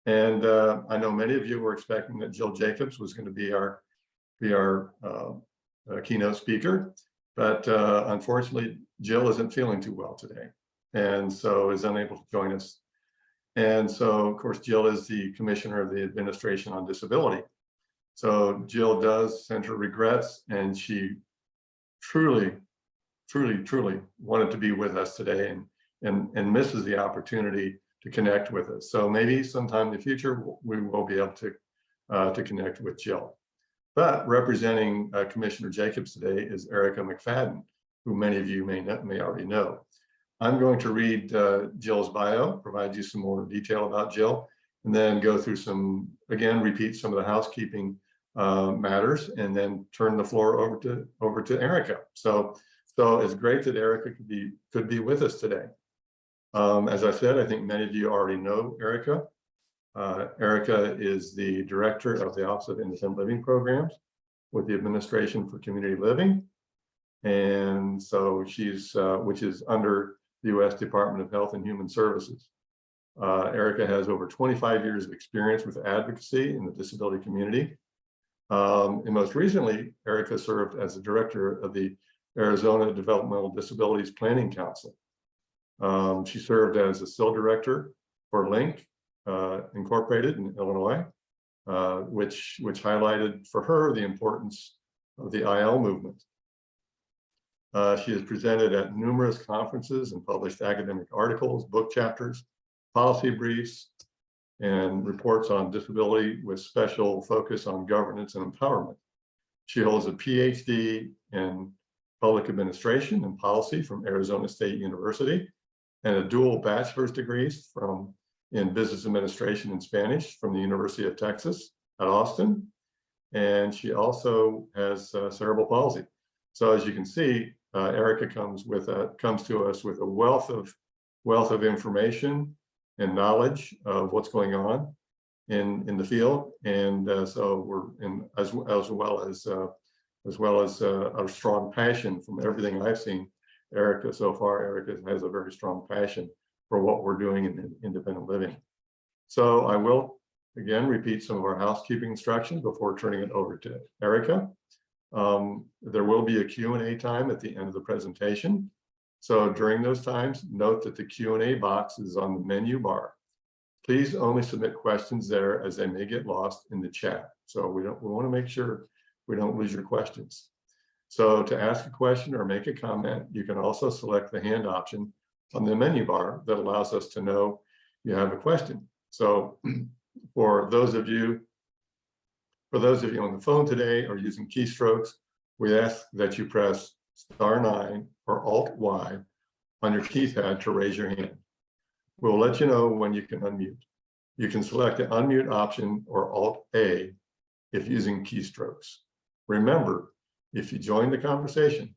And I know many of you were expecting that Jill Jacobs was going to be our keynote speaker, but unfortunately, Jill isn't feeling too well today, and so is unable to join us. And so, of course, Jill is the Commissioner of the Administration on Disability. So Jill does send her regrets, and she truly wanted to be with us today and misses the opportunity to connect with us. So maybe sometime in the future, we will be able to connect with Jill. But representing Commissioner Jacobs today is Erica McFadden, who many of you may already know. I'm going to read Jill's bio, provide you some more detail about Jill, and then go through repeat some of the housekeeping matters, and then turn the floor over to Erica. So it's great that Erica could be with us today. As I said, I think many of you already know Erica. Erica is the director of the Office of Independent Living Programs with the Administration for Community Living. And so she's, which is under the U.S. Department of Health and Human Services. Erica has over 25 years of experience with advocacy in the disability community. And most recently, Erica served as the director of the Arizona Developmental Disabilities Planning Council. She served as the SIL director for LINC Incorporated in Illinois, which highlighted for her the importance of the IL movement. She has presented at numerous conferences and published academic articles, book chapters, policy briefs, and reports on disability with special focus on governance and empowerment. She holds a PhD in public administration and policy from Arizona State University, and a dual bachelor's degrees in business administration and Spanish from the University of Texas at Austin. And she also has cerebral palsy. So as you can see, Erica comes to us with a wealth of information and knowledge of what's going on in the field, and so we're in as well as a strong passion from everything I've seen. Erica so far, Erica has a very strong passion for what we're doing in independent living. So I will again repeat some of our housekeeping instructions before turning it over to Erica. There will be a Q&A time at the end of the presentation. So during those times, note that the Q&A box is on the menu bar. Please only submit questions there, as they may get lost in the chat. So we want to make sure we don't lose your questions. So to ask a question or make a comment, you can also select the hand option on the menu bar that allows us to know you have a question. So for those of you on the phone today or using keystrokes, we ask that you press *9 or Alt-Y on your keypad to raise your hand. We'll let you know when you can unmute. You can select the unmute option or Alt-A if using keystrokes. Remember, if you join the conversation,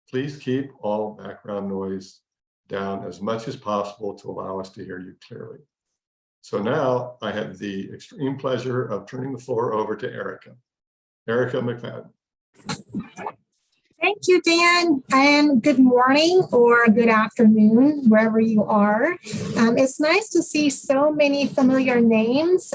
please keep all background noise down as much as possible to allow us to hear you clearly. So now I have the extreme pleasure of turning the floor over to Erica. Erica McFadden. Thank you, Dan, and good morning or good afternoon, wherever you are. It's nice to see so many familiar names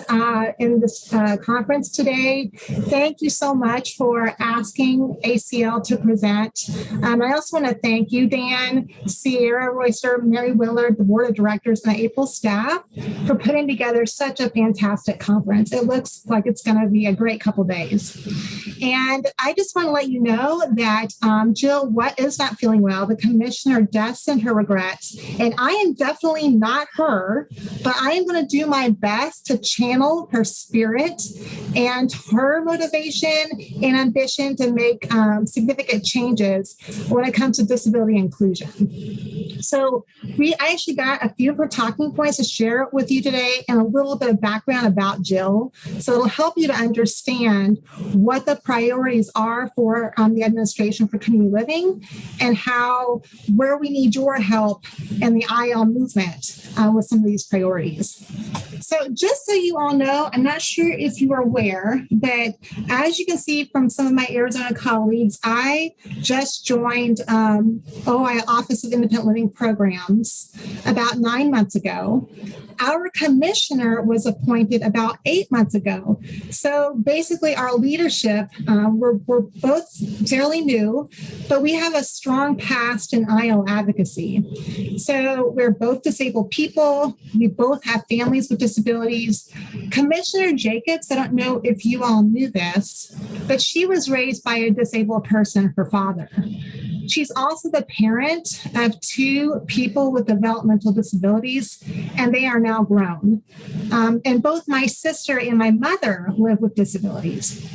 in this conference today. Thank you so much for asking ACL to present. I also want to thank you, Dan, Sierra Royster, Mary Willard, the board of directors, and the April staff for putting together such a fantastic conference. It looks like it's going to be a great couple days. And I just want to let you know that Jill is not feeling well. The commissioner does send her regrets, and I am definitely not her, but I am going to do my best to channel her spirit and her motivation and ambition to make significant changes when it comes to disability inclusion. So I actually got a few of her talking points to share with you today and a little bit of background about Jill. So it'll help you to understand what the priorities are for the administration for community living and where we need your help in the IL movement with some of these priorities. So just so you all know, I'm not sure if you are aware, but as you can see from some of my Arizona colleagues, I just joined OI Office of Independent Living Programs about 9 months ago. Our commissioner was appointed about 8 months ago. So basically our leadership, we're both fairly new, but we have a strong past in IL advocacy. So we're both disabled people. We both have families with disabilities. Commissioner Jacobs, I don't know if you all knew this, but she was raised by a disabled person, her father. She's also the parent of 2 people with developmental disabilities, and they are now grown. And both my sister and my mother live with disabilities.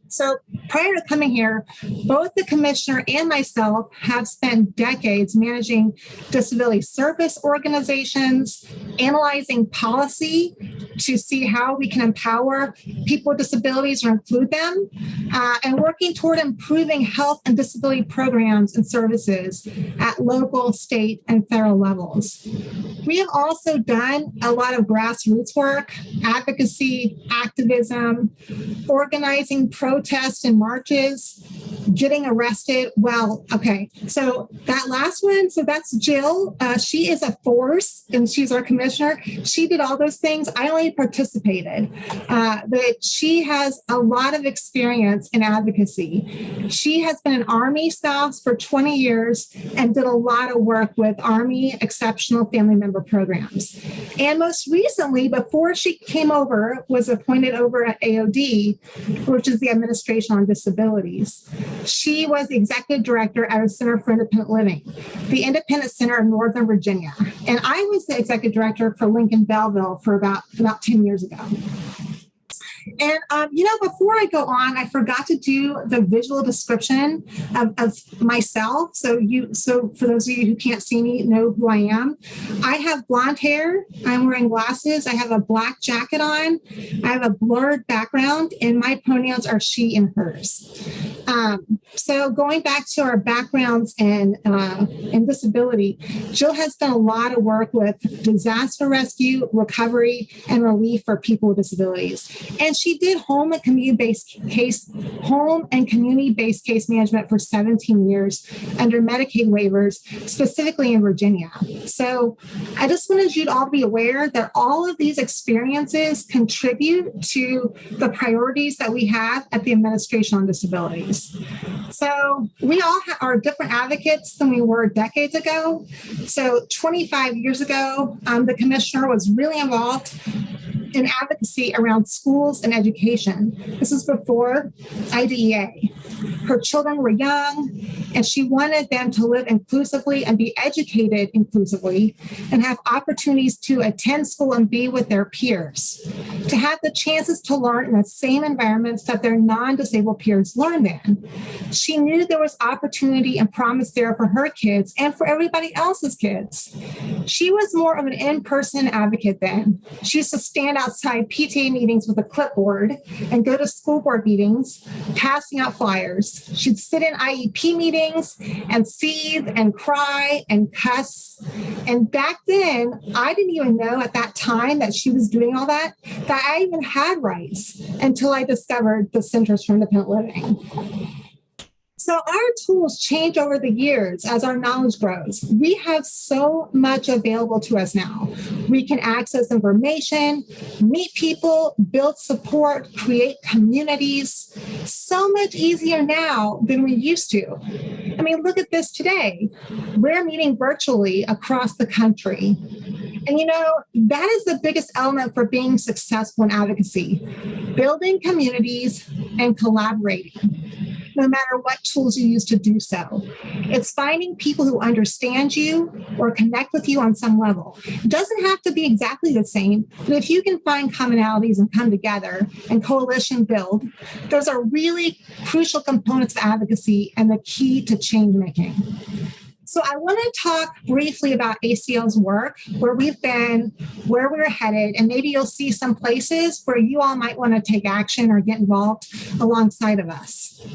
So prior to coming here, both the commissioner and myself have spent decades managing disability service organizations, analyzing policy to see how we can empower people with disabilities or include them, and working toward improving health and disability programs and services at local, state, and federal levels. We have also done a lot of grassroots work, advocacy, activism, organizing protests and marches, getting arrested. Well, okay, so that last one, so that's Jill. She is a force and she's our commissioner. She did all those things. I only participated, but she has a lot of experience in advocacy. She has been an Army spouse for 20 years and did a lot of work with Army Exceptional Family Member Programs. And most recently, before she came over, was appointed over at AOD, which is the Administration on Disabilities. She was the executive director at a Center for Independent Living, the Independent Center of Northern Virginia. And I was the executive director for Lincoln Belleville for about 10 years ago. And, before I go on, I forgot to do the visual description of myself. So for those of you who can't see me, know who I am. I have blonde hair. I'm wearing glasses. I have a black jacket on. I have a blurred background, and my pronouns are she and hers. So going back to our backgrounds and disability, Jill has done a lot of work with disaster rescue, recovery, and relief for people with disabilities. And she did home and community-based case management for 17 years under Medicaid waivers, specifically in Virginia. So I just wanted you to all be aware that all of these experiences contribute to the priorities that we have at the Administration on Disabilities. So we all are different advocates than we were decades ago. So 25 years ago, the commissioner was really involved in advocacy around schools and education. This is before IDEA. Her children were young, and she wanted them to live inclusively and be educated inclusively and have opportunities to attend school and be with their peers, to have the chances to learn in the same environments that their non-disabled peers learned in. She knew there was opportunity and promise there for her kids and for everybody else's kids. She was more of an in-person advocate then. She used to stand outside PTA meetings with a clipboard and go to school board meetings, passing out flyers. She'd sit in IEP meetings and seethe and cry and cuss. And back then, I didn't even know at that time that she was doing all that I even had rights until I discovered the Centers for Independent Living. So our tools change over the years as our knowledge grows. We have so much available to us now. We can access information, meet people, build support, create communities. So much easier now than we used to. I mean, look at this today. We're meeting virtually across the country. And that is the biggest element for being successful in advocacy, building communities and collaborating, no matter what tools you use to do so. It's finding people who understand you or connect with you on some level. It doesn't have to be exactly the same, but if you can find commonalities and come together and coalition build, those are really crucial components of advocacy and the key to change making. So I want to talk briefly about ACL's work, where we've been, where we're headed, and maybe you'll see some places where you all might want to take action or get involved alongside of us.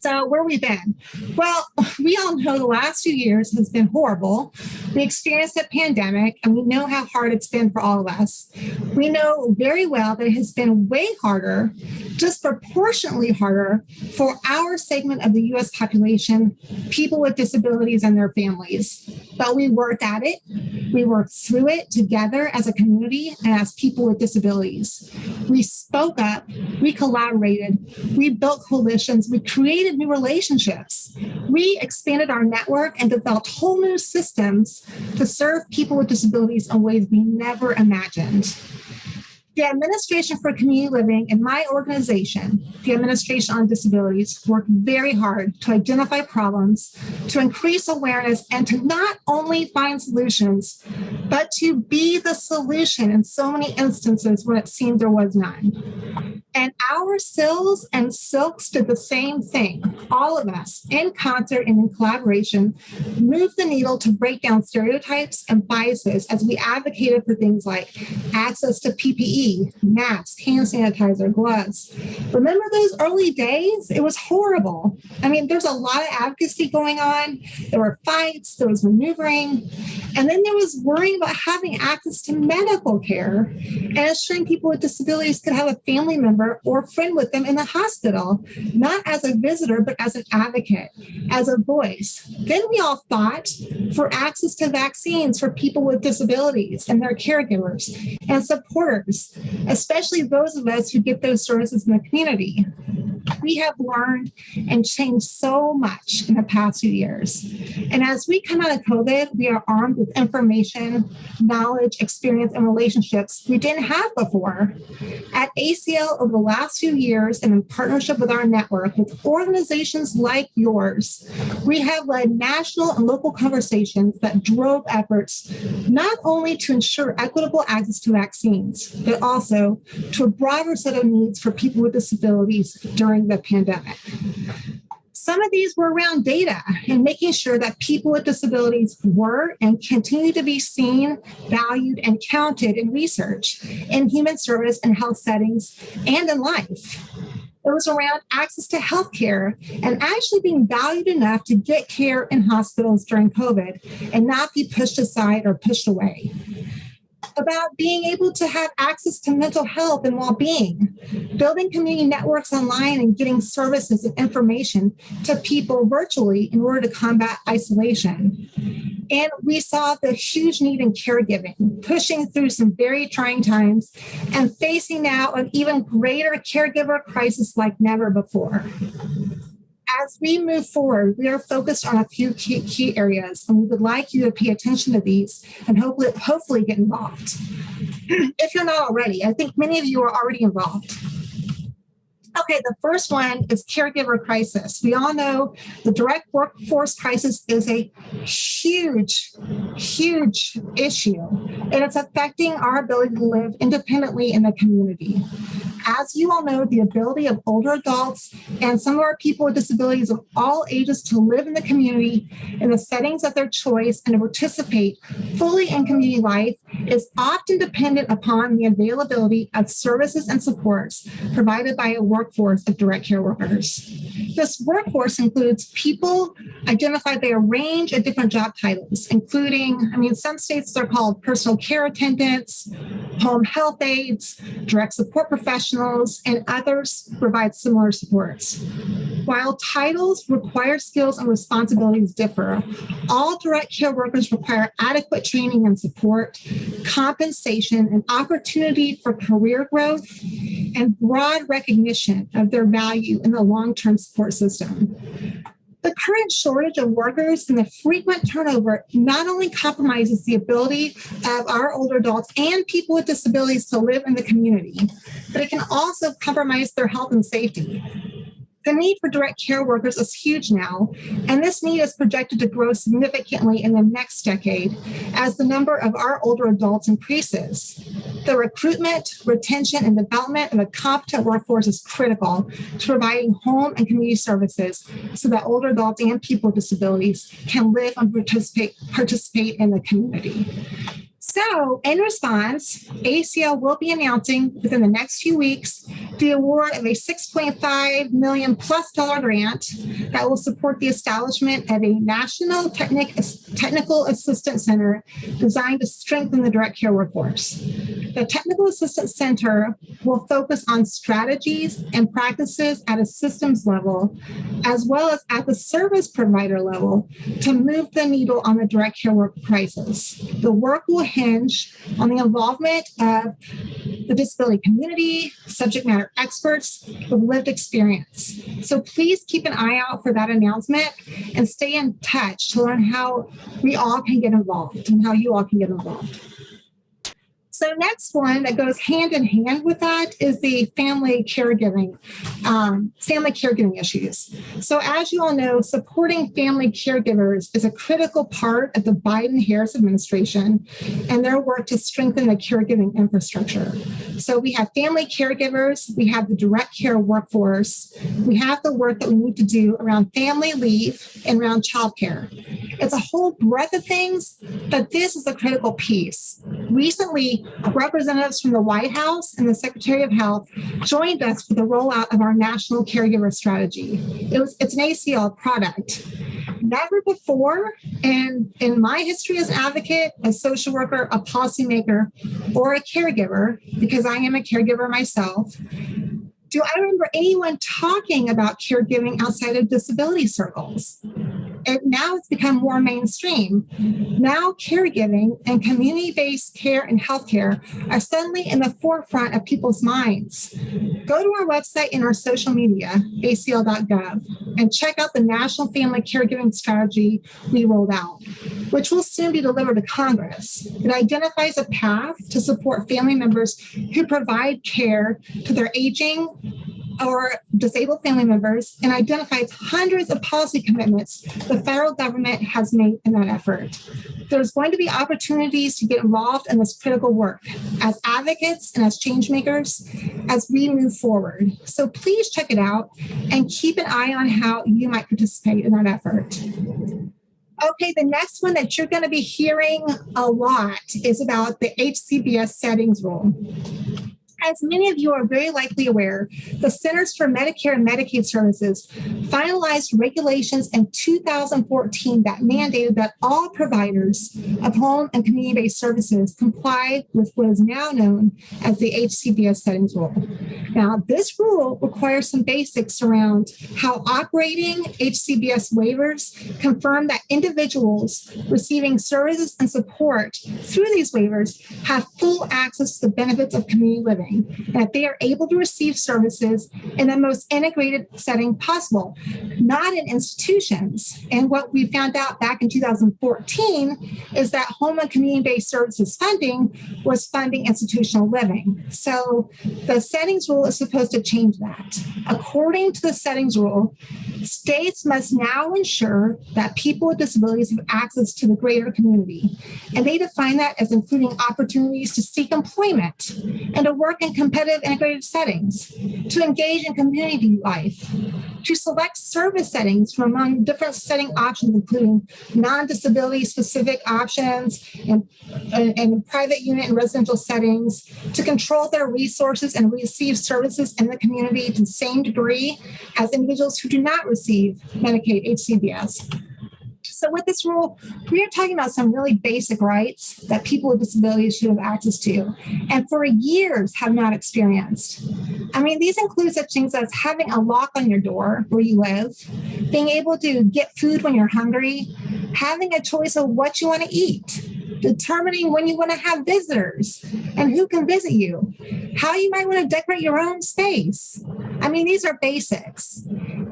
So where we've been? Well, we all know the last few years has been horrible We experienced a pandemic, and we know how hard it's been for all of us. We know very well that it has been way harder, disproportionately harder, for our segment of the U.S. population, people with disabilities and their families. But we worked at it. We worked through it together as a community and as people with disabilities. We spoke up, we collaborated, we built coalitions, we created new relationships. We expanded our network and developed whole new systems to serve people with disabilities in ways we never imagined. The Administration for Community Living in my organization, the Administration on Disabilities, worked very hard to identify problems, to increase awareness, and to not only find solutions, but to be the solution in so many instances when it seemed there was none. And our sills and silks did the same thing. All of us, in concert and in collaboration, moved the needle to break down stereotypes and biases as we advocated for things like access to PPE, masks, hand sanitizer, gloves. Remember those early days? It was horrible. I mean, there's a lot of advocacy going on. There were fights, there was maneuvering, and then there was worrying about having access to medical care and ensuring people with disabilities could have a family member or friend with them in the hospital, not as a visitor, but as an advocate, as a voice. Then we all fought for access to vaccines for people with disabilities and their caregivers and supporters, especially those of us who get those services in the community. We have learned and changed so much in the past few years. And as we come out of COVID, we are armed with information, knowledge, experience, and relationships we didn't have before. At ACL, over the last few years, and in partnership with our network, with organizations like yours, we have led national and local conversations that drove efforts not only to ensure equitable access to vaccines, but also to a broader set of needs for people with disabilities during the pandemic. Some of these were around data and making sure that people with disabilities were and continue to be seen, valued, and counted in research, in human service and health settings, and in life. It was around access to healthcare and actually being valued enough to get care in hospitals during COVID and not be pushed aside or pushed away. About being able to have access to mental health and well-being, building community networks online and getting services and information to people virtually in order to combat isolation. And we saw the huge need in caregiving, pushing through some very trying times and facing now an even greater caregiver crisis like never before. As we move forward, we are focused on a few key areas, and we would like you to pay attention to these and hopefully get involved. If you're not already, I think many of you are already involved. Okay, the first one is caregiver crisis. We all know the direct workforce crisis is a huge, huge issue, and it's affecting our ability to live independently in the community. As you all know, the ability of older adults and some of our people with disabilities of all ages to live in the community in the settings of their choice and to participate fully in community life is often dependent upon the availability of services and supports provided by a workforce of direct care workers. This workforce includes people identified by a range of different job titles, including, some states are called personal care attendants, home health aides, direct support professionals, and others provide similar supports. While titles, required skills, and responsibilities differ, all direct care workers require adequate training and support, compensation, and opportunity for career growth, and broad recognition of their value in the long-term support system. The current shortage of workers and the frequent turnover not only compromises the ability of our older adults and people with disabilities to live in the community, but it can also compromise their health and safety. The need for direct care workers is huge now, and this need is projected to grow significantly in the next decade as the number of our older adults increases. The recruitment, retention, and development of a competent workforce is critical to providing home and community services so that older adults and people with disabilities can live and participate in the community. So, in response, ACL will be announcing within the next few weeks the award of a $6.5 million plus grant that will support the establishment of a national technical assistance center designed to strengthen the direct care workforce. The Technical Assistance Center will focus on strategies and practices at a systems level, as well as at the service provider level, to move the needle on the direct care work crisis. The work will hinge on the involvement of the disability community, subject matter experts with lived experience. So please keep an eye out for that announcement and stay in touch to learn how we all can get involved and how you all can get involved. So next one that goes hand in hand with that is the family caregiving issues. So as you all know, supporting family caregivers is a critical part of the Biden-Harris administration and their work to strengthen the caregiving infrastructure. So we have family caregivers, we have the direct care workforce, we have the work that we need to do around family leave and around childcare. It's a whole breadth of things, but this is a critical piece. Recently, representatives from the White House and the Secretary of Health joined us for the rollout of our national caregiver strategy. It's an ACL product. Never before, and in my history as an advocate, a social worker, a policymaker, or a caregiver, because I am a caregiver myself, do I remember anyone talking about caregiving outside of disability circles. And now it's become more mainstream. Now caregiving and community-based care and healthcare are suddenly in the forefront of people's minds. Go to our website and our social media, acl.gov, and check out the National Family Caregiving Strategy we rolled out, which will soon be delivered to Congress. It identifies a path to support family members who provide care to their aging or disabled family members, and identifies hundreds of policy commitments the federal government has made in that effort. There's going to be opportunities to get involved in this critical work as advocates and as change makers as we move forward. So please check it out and keep an eye on how you might participate in that effort. Okay, the next one that you're going to be hearing a lot is about the HCBS settings rule. As many of you are very likely aware, the Centers for Medicare and Medicaid Services finalized regulations in 2014 that mandated that all providers of home and community-based services comply with what is now known as the HCBS settings rule. Now, this rule requires some basics around how operating HCBS waivers confirm that individuals receiving services and support through these waivers have full access to the benefits of community living, that they are able to receive services in the most integrated setting possible, not in institutions. And what we found out back in 2014 is that home and community-based services funding was funding institutional living. So the settings rule is supposed to change that. According to the settings rule, states must now ensure that people with disabilities have access to the greater community. And they define that as including opportunities to seek employment and to work in competitive integrated settings, to engage in community life, to select service settings from among different setting options, including non-disability specific options and private unit and residential settings, to control their resources and receive services in the community to the same degree as individuals who do not receive Medicaid HCBS. So with this rule, we are talking about some really basic rights that people with disabilities should have access to, and for years have not experienced. I mean, these include such things as having a lock on your door where you live, being able to get food when you're hungry, having a choice of what you want to eat, determining when you want to have visitors and who can visit you, how you might want to decorate your own space. I mean, these are basics.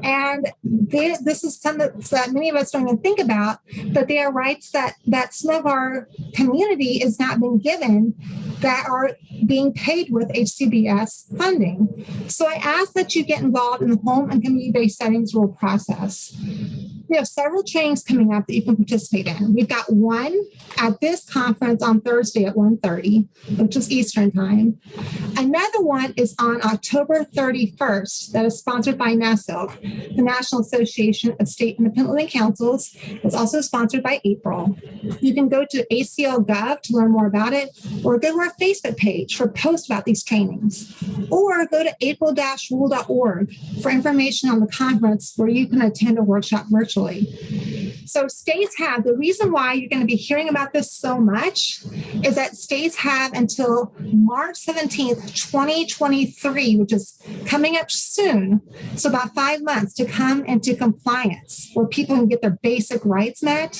And this is something that many of us don't even think about, but they are rights that some of our community is not being given that are being paid with HCBS funding. So I ask that you get involved in the home and community-based settings rule process. We have several trainings coming up that you can participate in. We've got one at this conference on Thursday at 1:30, which is Eastern time. Another one is on October 31st that is sponsored by NASILC, the National Association of State Independent Living Councils. It's also sponsored by April. You can go to ACL.gov to learn more about it, or a good one our Facebook page for posts about these trainings, or go to april-rule.org for information on the conference where you can attend a workshop virtually. So states have, the reason why you're going to be hearing about this so much is that states have until March 17th, 2023, which is coming up soon, so about 5 months, to come into compliance where people can get their basic rights met.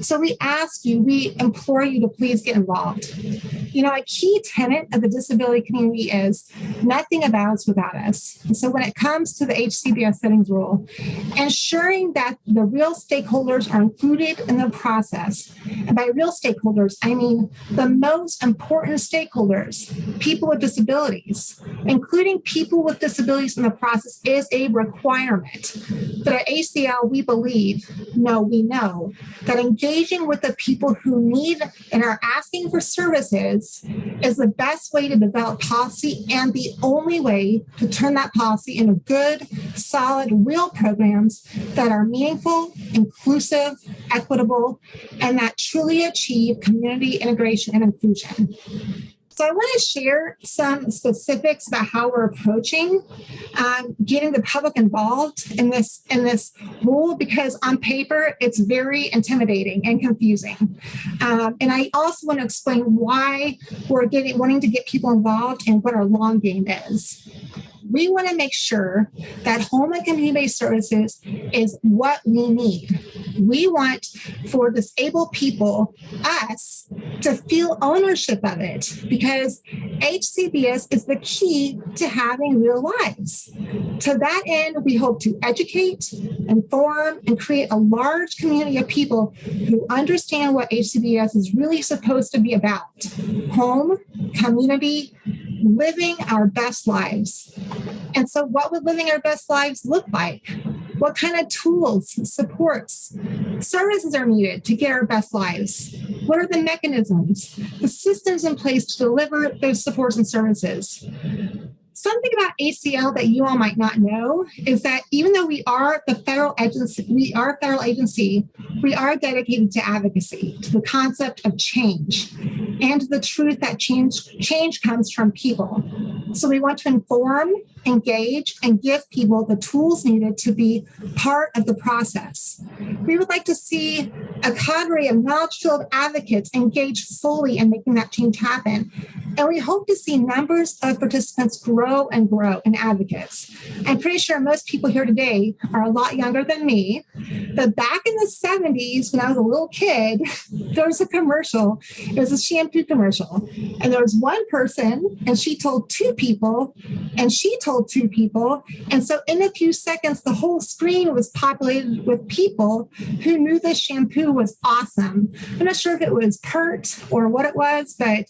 So we ask you, we implore you to please get involved. You know, a key tenet of the disability community is nothing about us without us. And so when it comes to the HCBS settings rule, ensuring that the real stakeholders are included in the process. And by real stakeholders, I mean the most important stakeholders, people with disabilities. Including people with disabilities in the process is a requirement. But at ACL, we believe, no, we know that engaging with the people who need and are asking for services is the best way to develop policy and the only way to turn that policy into good, solid, real programs that are meaningful, inclusive, equitable, and that truly achieve community integration and inclusion. So I want to share some specifics about how we're approaching getting the public involved in this rule, because on paper it's very intimidating and confusing. And I also want to explain why we're wanting to get people involved and what our long game is. We want to make sure that home and community-based services is what we need. We want for disabled people, us, to feel ownership of it, because HCBS is the key to having real lives. To that end, we hope to educate, inform, and create a large community of people who understand what HCBS is really supposed to be about: home, community, living our best lives. And so what would living our best lives look like? What kind of tools, supports, services are needed to get our best lives? What are the mechanisms, the systems in place to deliver those supports and services? Something about ACL that you all might not know is that even though we are a federal agency, we are dedicated to advocacy, to the concept of change, and to the truth that change comes from people. So we want to inform, engage, and give people the tools needed to be part of the process. We would like to see a cadre of knowledge-filled advocates engaged fully in making that change happen. And we hope to see numbers of participants grow and grow and advocates. I'm pretty sure most people here today are a lot younger than me, but back in the 70s, when I was a little kid, there was a commercial. It was a shampoo commercial. And there was one person, and she told two people, and she told two people. And so in a few seconds, the whole screen was populated with people who knew this shampoo was awesome. I'm not sure if it was PERT or what it was, but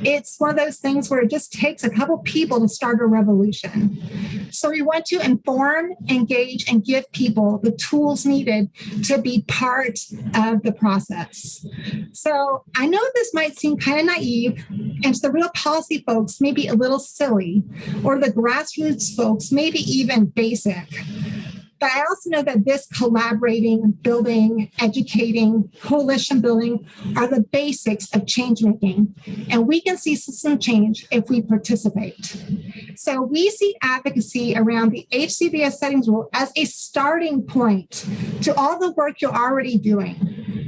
it's one of those things where it just takes a couple people to start a revolution. So we want to inform, engage, and give people the tools needed to be part of the process. So I know this might seem kind of naive, and to the real policy folks, maybe a little silly, or the grassroots folks, maybe even basic. But I also know that this collaborating, building, educating, coalition building are the basics of change making. And we can see system change if we participate. So we see advocacy around the HCBS settings rule as a starting point to all the work you're already doing.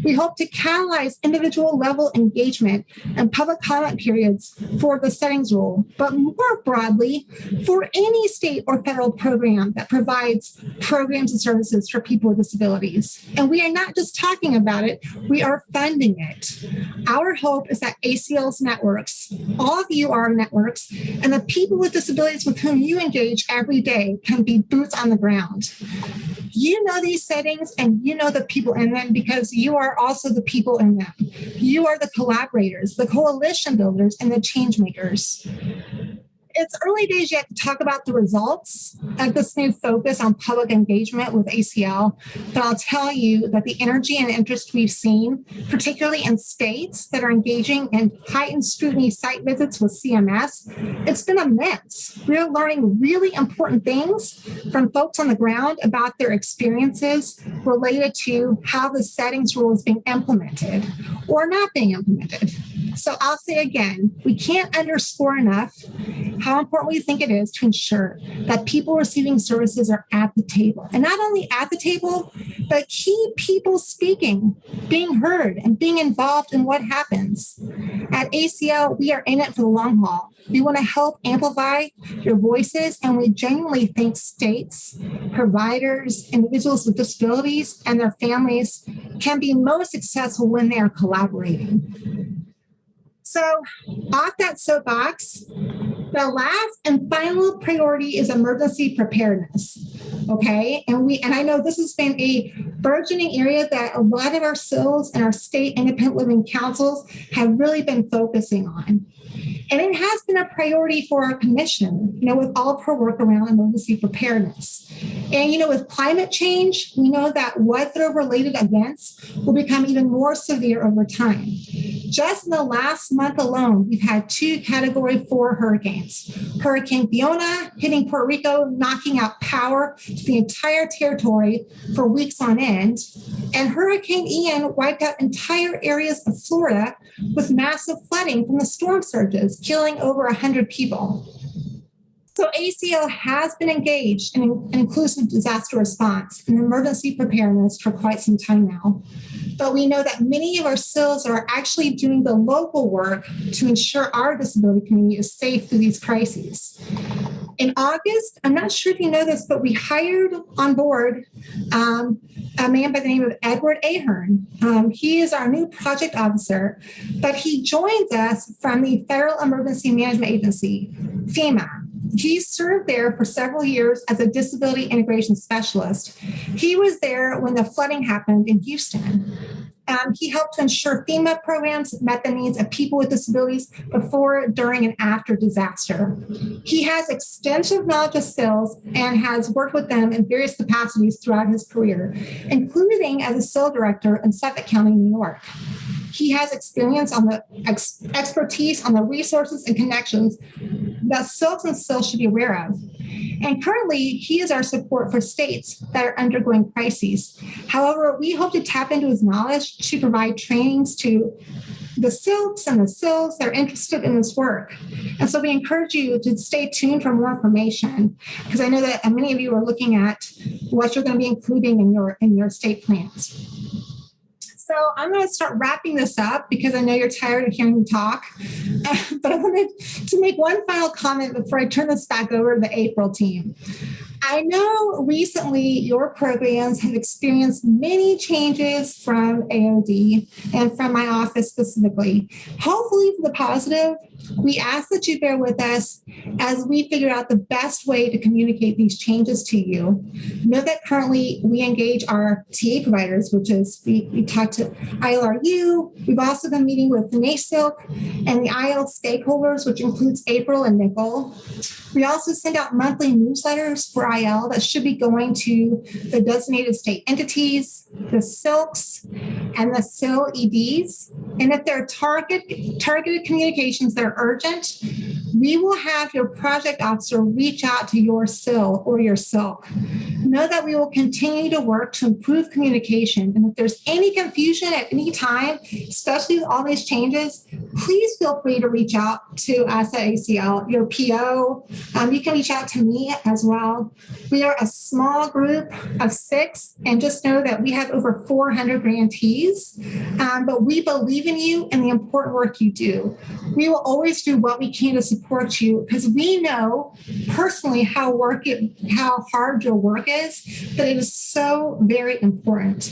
We hope to catalyze individual level engagement and public comment periods for the settings rule, but more broadly, for any state or federal program that provides programs and services for people with disabilities. And we are not just talking about it, we are funding it. Our hope is that ACL's networks, all of you are networks, and the people with disabilities with whom you engage every day can be boots on the ground. You know these settings and you know the people in them because you are also the people in them. You are the collaborators, the coalition builders, and the change makers. It's early days yet to talk about the results of this new focus on public engagement with ACL, but I'll tell you that the energy and interest we've seen, particularly in states that are engaging in heightened scrutiny site visits with CMS, it's been immense. We're learning really important things from folks on the ground about their experiences related to how the settings rule is being implemented or not being implemented. So I'll say again, we can't underscore enough how important we think it is to ensure that people receiving services are at the table. And not only at the table, but key people speaking, being heard, and being involved in what happens. At ACL, we are in it for the long haul. We want to help amplify your voices, and we genuinely think states, providers, individuals with disabilities, and their families can be most successful when they are collaborating. So off that soapbox, the last and final priority is emergency preparedness. Okay, and I know this has been a burgeoning area that a lot of our CILs and our state independent living councils have really been focusing on. And it has been a priority for our commission, with all of her work around emergency preparedness. And, with climate change, we know that weather-related events will become even more severe over time. Just in the last month alone, we've had 2 Category 4 hurricanes. Hurricane Fiona hitting Puerto Rico, knocking out power to the entire territory for weeks on end. And Hurricane Ian wiped out entire areas of Florida with massive flooding from the storm surges, killing over 100 people. So ACL has been engaged in inclusive disaster response and emergency preparedness for quite some time now. But we know that many of our CILs are actually doing the local work to ensure our disability community is safe through these crises. In August, I'm not sure if you know this, but we hired on board a man by the name of Edward Ahern. He is our new project officer, but he joins us from the Federal Emergency Management Agency, FEMA. He served there for several years as a disability integration specialist. He was there when the flooding happened in Houston. He helped to ensure FEMA programs met the needs of people with disabilities before, during, and after disaster. He has extensive knowledge of CILs and has worked with them in various capacities throughout his career, including as a CIL director in Suffolk County, New York. He has experience on the expertise on the resources and connections that CILs and CILs should be aware of. And currently, he is our support for states that are undergoing crises. However, we hope to tap into his knowledge to provide trainings to the CILs and the CILs that are interested in this work. And so we encourage you to stay tuned for more information, because I know that many of you are looking at what you're going to be including in your state plans. So I'm going to start wrapping this up because I know you're tired of hearing me talk. But I wanted to make one final comment before I turn this back over to the April team. I know recently your programs have experienced many changes from AOD and from my office specifically. Hopefully for the positive, we ask that you bear with us as we figure out the best way to communicate these changes to you. Know that currently we engage our TA providers, which is we talk to ILRU. We've also been meeting with the NACILC and the IL stakeholders, which includes April and Nicole. We also send out monthly newsletters for IL that should be going to the designated state entities, the SILCs, and the SIL EDs. And if there are targeted communications that are urgent, we will have your project officer reach out to your SIL or your SILC. Know that we will continue to work to improve communication. And if there's any confusion at any time, especially with all these changes, please feel free to reach out to us at ACL, your PO. You can reach out to me as well. We are a small group of 6, and just know that we have over 400 grantees, but we believe in you and the important work you do. We will always do what we can to support you because we know personally how hard your work is, but it is so very important.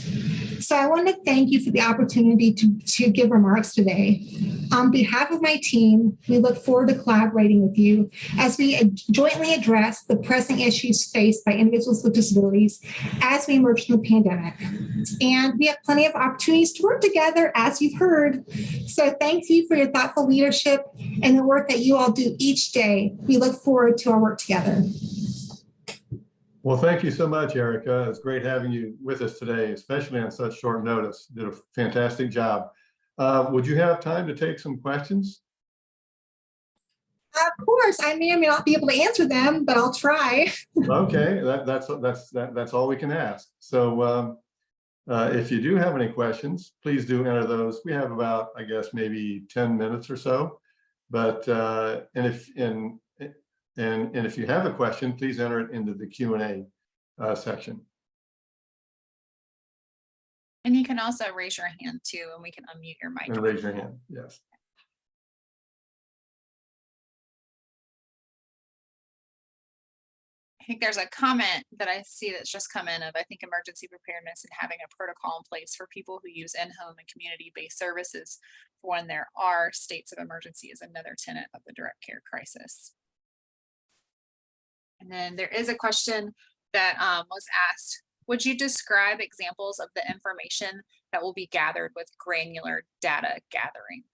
So I want to thank you for the opportunity to give remarks today. On behalf of my team, we look forward to collaborating with you as we jointly address the pressing issues faced by individuals with disabilities as we emerge from the pandemic. And we have plenty of opportunities to work together, as you've heard. So thank you for your thoughtful leadership and the work that you all do each day. We look forward to our work together. Well, thank you so much, Erica. It's great having you with us today, especially on such short notice. You did a fantastic job. Would you have time to take some questions? Of course, I may or may not be able to answer them, but I'll try. Okay, that's all we can ask. So If you do have any questions, please do enter those. We have about, I guess, maybe 10 minutes or so. But and if you have a question, please enter it into the Q&A section. And you can also raise your hand too, and we can unmute your mic. And raise your hand. Yes. I think there's a comment that I see that's just come in of, I think, emergency preparedness and having a protocol in place for people who use in-home and community-based services for when there are states of emergency is another tenet of the direct care crisis. And then there is a question that was asked, would you describe examples of the information that will be gathered with granular data gathering?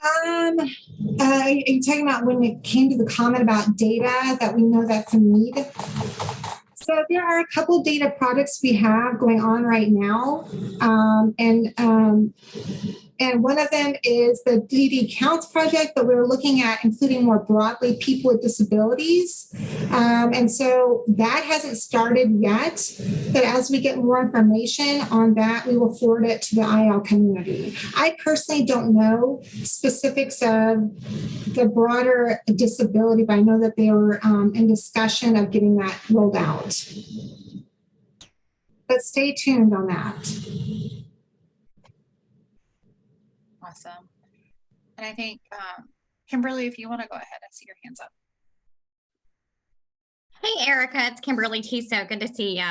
Are you talking about when it came to the comment about data that we know that's a need? So there are a couple data projects we have going on right now. And one of them is the DD Counts project, but we're looking at including more broadly people with disabilities. And so that hasn't started yet, but as we get more information on that, we will forward it to the IL community. I personally don't know specifics of the broader disability, but I know that they were in discussion of getting that rolled out. But stay tuned on that. Awesome. And I think, Kimberly, if you want to go ahead, I see your hands up. Hey, Erica, it's Kimberly Tiso. Good to see you.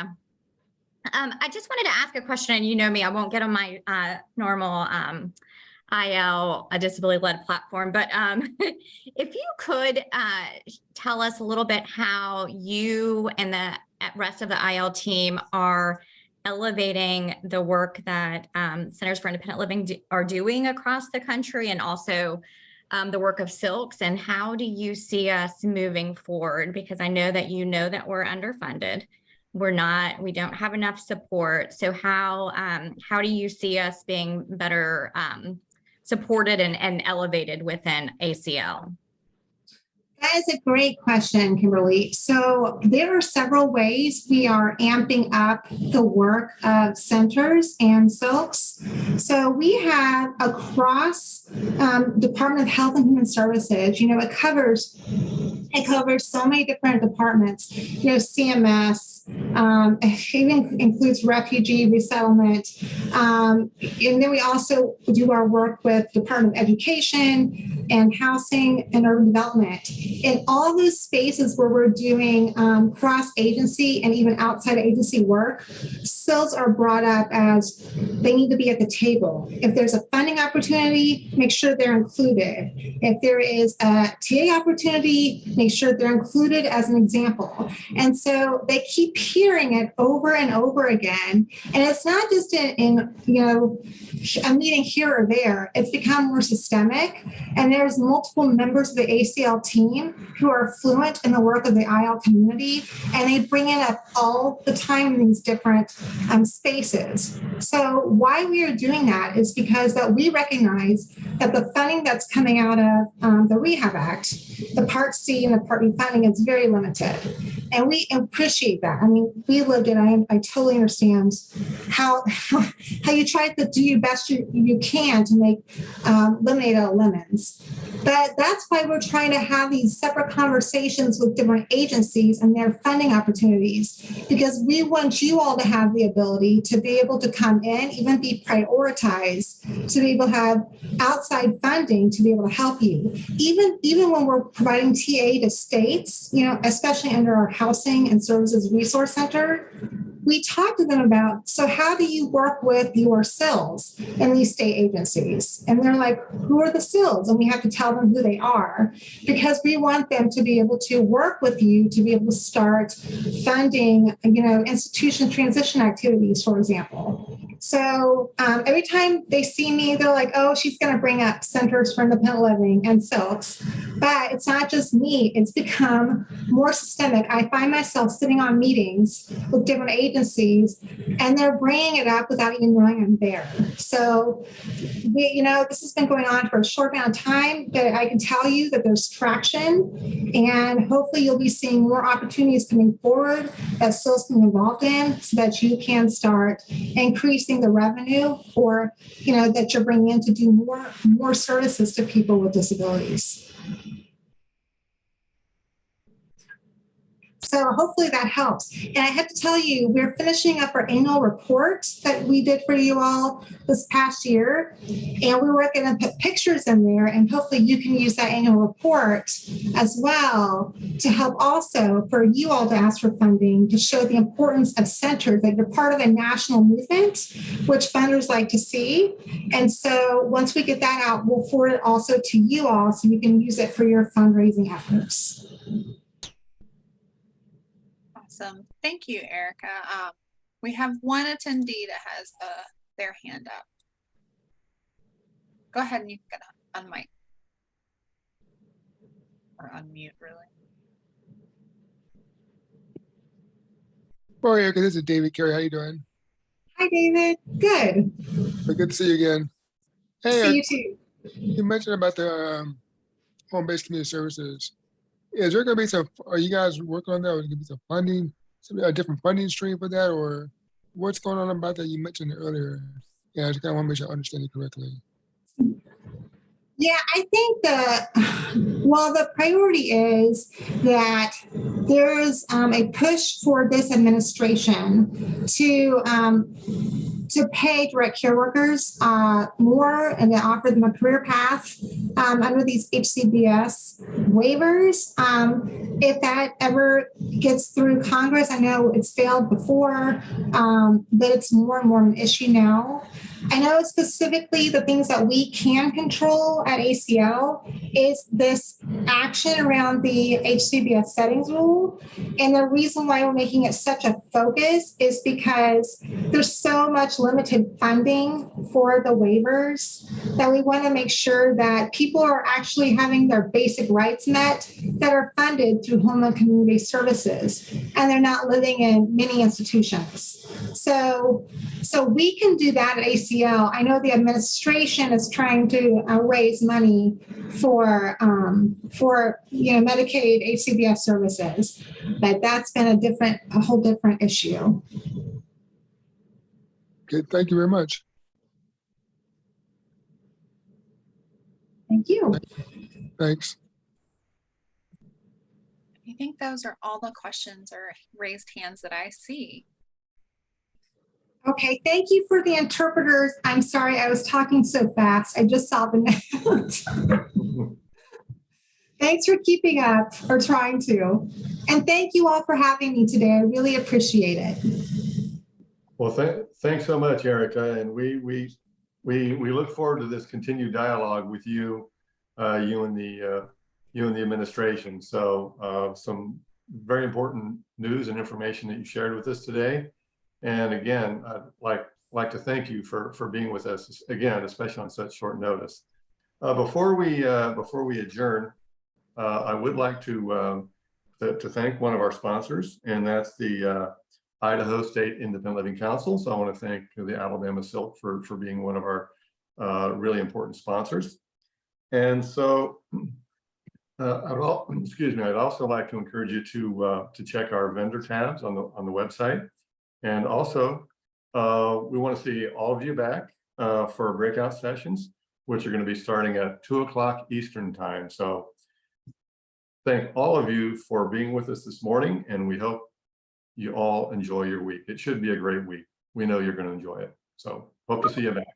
I just wanted to ask a question, and you know me, I won't get on my normal IL, a disability-led platform, but if you could tell us a little bit how you and the rest of the IL team are elevating the work that Centers for Independent Living are doing across the country, and also the work of Silks, and how do you see us moving forward? Because I know that we're underfunded. We don't have enough support. So how do you see us being better supported and elevated within ACL? That is a great question, Kimberly. So there are several ways we are amping up the work of centers and Silks. So we have across Department of Health and Human Services, it covers so many different departments, CMS, even includes refugee resettlement. And then we also do our work with Department of Education and Housing and Urban Development. In all those spaces where we're doing cross-agency and even outside agency work, SILs are brought up as they need to be at the table. If there's a funding opportunity, make sure they're included. If there is a TA opportunity, make sure they're included as an example. And so they keep hearing it over and over again. And it's not just in a meeting here or there. It's become more systemic. And there's multiple members of the ACL team who are fluent in the work of the IL community, and they bring it up all the time in these different spaces. So why we are doing that is because that we recognize that the funding that's coming out of the Rehab Act, the Part C and the Part B funding, is very limited. And we appreciate that. I mean, we lived it. I totally understand how you try to do your best you can to make lemonade out of lemons. But that's why we're trying to have these separate conversations with different agencies and their funding opportunities, because we want you all to have the ability to be able to come in, even be prioritized, to be able to have outside funding to be able to help you. Even when we're providing TA to states, especially under our Housing and Services Resource Center, we talk to them about, so how do you work with your SILs in these state agencies? And they're like, who are the SILs? And we have to tell them who they are, because we want them to be able to work with you to be able to start funding, institution transition activities, for example. So every time they see me, they're like, oh, she's going to bring up Centers for Independent Living and Silks. But it's not just me, it's become more systemic. I find myself sitting on meetings with different agencies and they're bringing it up without even knowing I'm there. So, this has been going on for a short amount of time, but I can tell you that there's traction and hopefully you'll be seeing more opportunities coming forward that SIL's can be involved in so that you can start increasing the revenue or, that you're bringing in to do more services to people with disabilities. So hopefully that helps. And I have to tell you, we're finishing up our annual report that we did for you all this past year. And we were going to put pictures in there and hopefully you can use that annual report as well to help also for you all to ask for funding to show the importance of centers, that you're part of a national movement, which funders like to see. And so once we get that out, we'll forward it also to you all so you can use it for your fundraising efforts. Awesome. Thank you, Erica. We have one attendee that has their hand up. Go ahead and you can unmic or unmute, really. Oh, Erica, this is David Carey. How you doing? Hi, David. Good. Good to see you again. Hey, See you too. you mentioned about the home-based community services. Is there going to be some, are you guys working on that? Or going to be some funding, a different funding stream for that? Or what's going on about that? You mentioned it earlier. Yeah, I just kind of want to make sure I understand it correctly. Yeah, I think the priority is that there's a push for this administration to pay direct care workers more and to offer them a career path under these HCBS waivers. If that ever gets through Congress, I know it's failed before, but it's more and more an issue now. I know specifically the things that we can control at ACL is this action around the HCBS settings rule. And the reason why we're making it such a focus is because there's so much limited funding for the waivers that we want to make sure that people are actually having their basic rights met that are funded through home and community services, and they're not living in many institutions. So we can do that at ACL. I know the administration is trying to raise money for Medicaid HCBS services, but that's been a whole different issue. Okay, thank you very much. Thank you. Thanks. I think those are all the questions or raised hands that I see. Okay, thank you for the interpreters. I'm sorry, I was talking so fast. I just saw the note. Thanks for keeping up or trying to. And thank you all for having me today. I really appreciate it. Well, thanks so much, Erica. And we look forward to this continued dialogue with you, you and the administration. So some very important news and information that you shared with us today. And again, I'd like to thank you for being with us again, especially on such short notice. Before we adjourn, I would like to thank one of our sponsors, and that's the Idaho State Independent Living Council. So I want to thank the Alabama Silk for being one of our really important sponsors. And so I'd also like to encourage you to check our vendor tabs on the website. And also, we want to see all of you back for our breakout sessions, which are going to be starting at 2 o'clock Eastern time. So thank all of you for being with us this morning, and we hope you all enjoy your week. It should be a great week. We know you're going to enjoy it. So hope to see you back.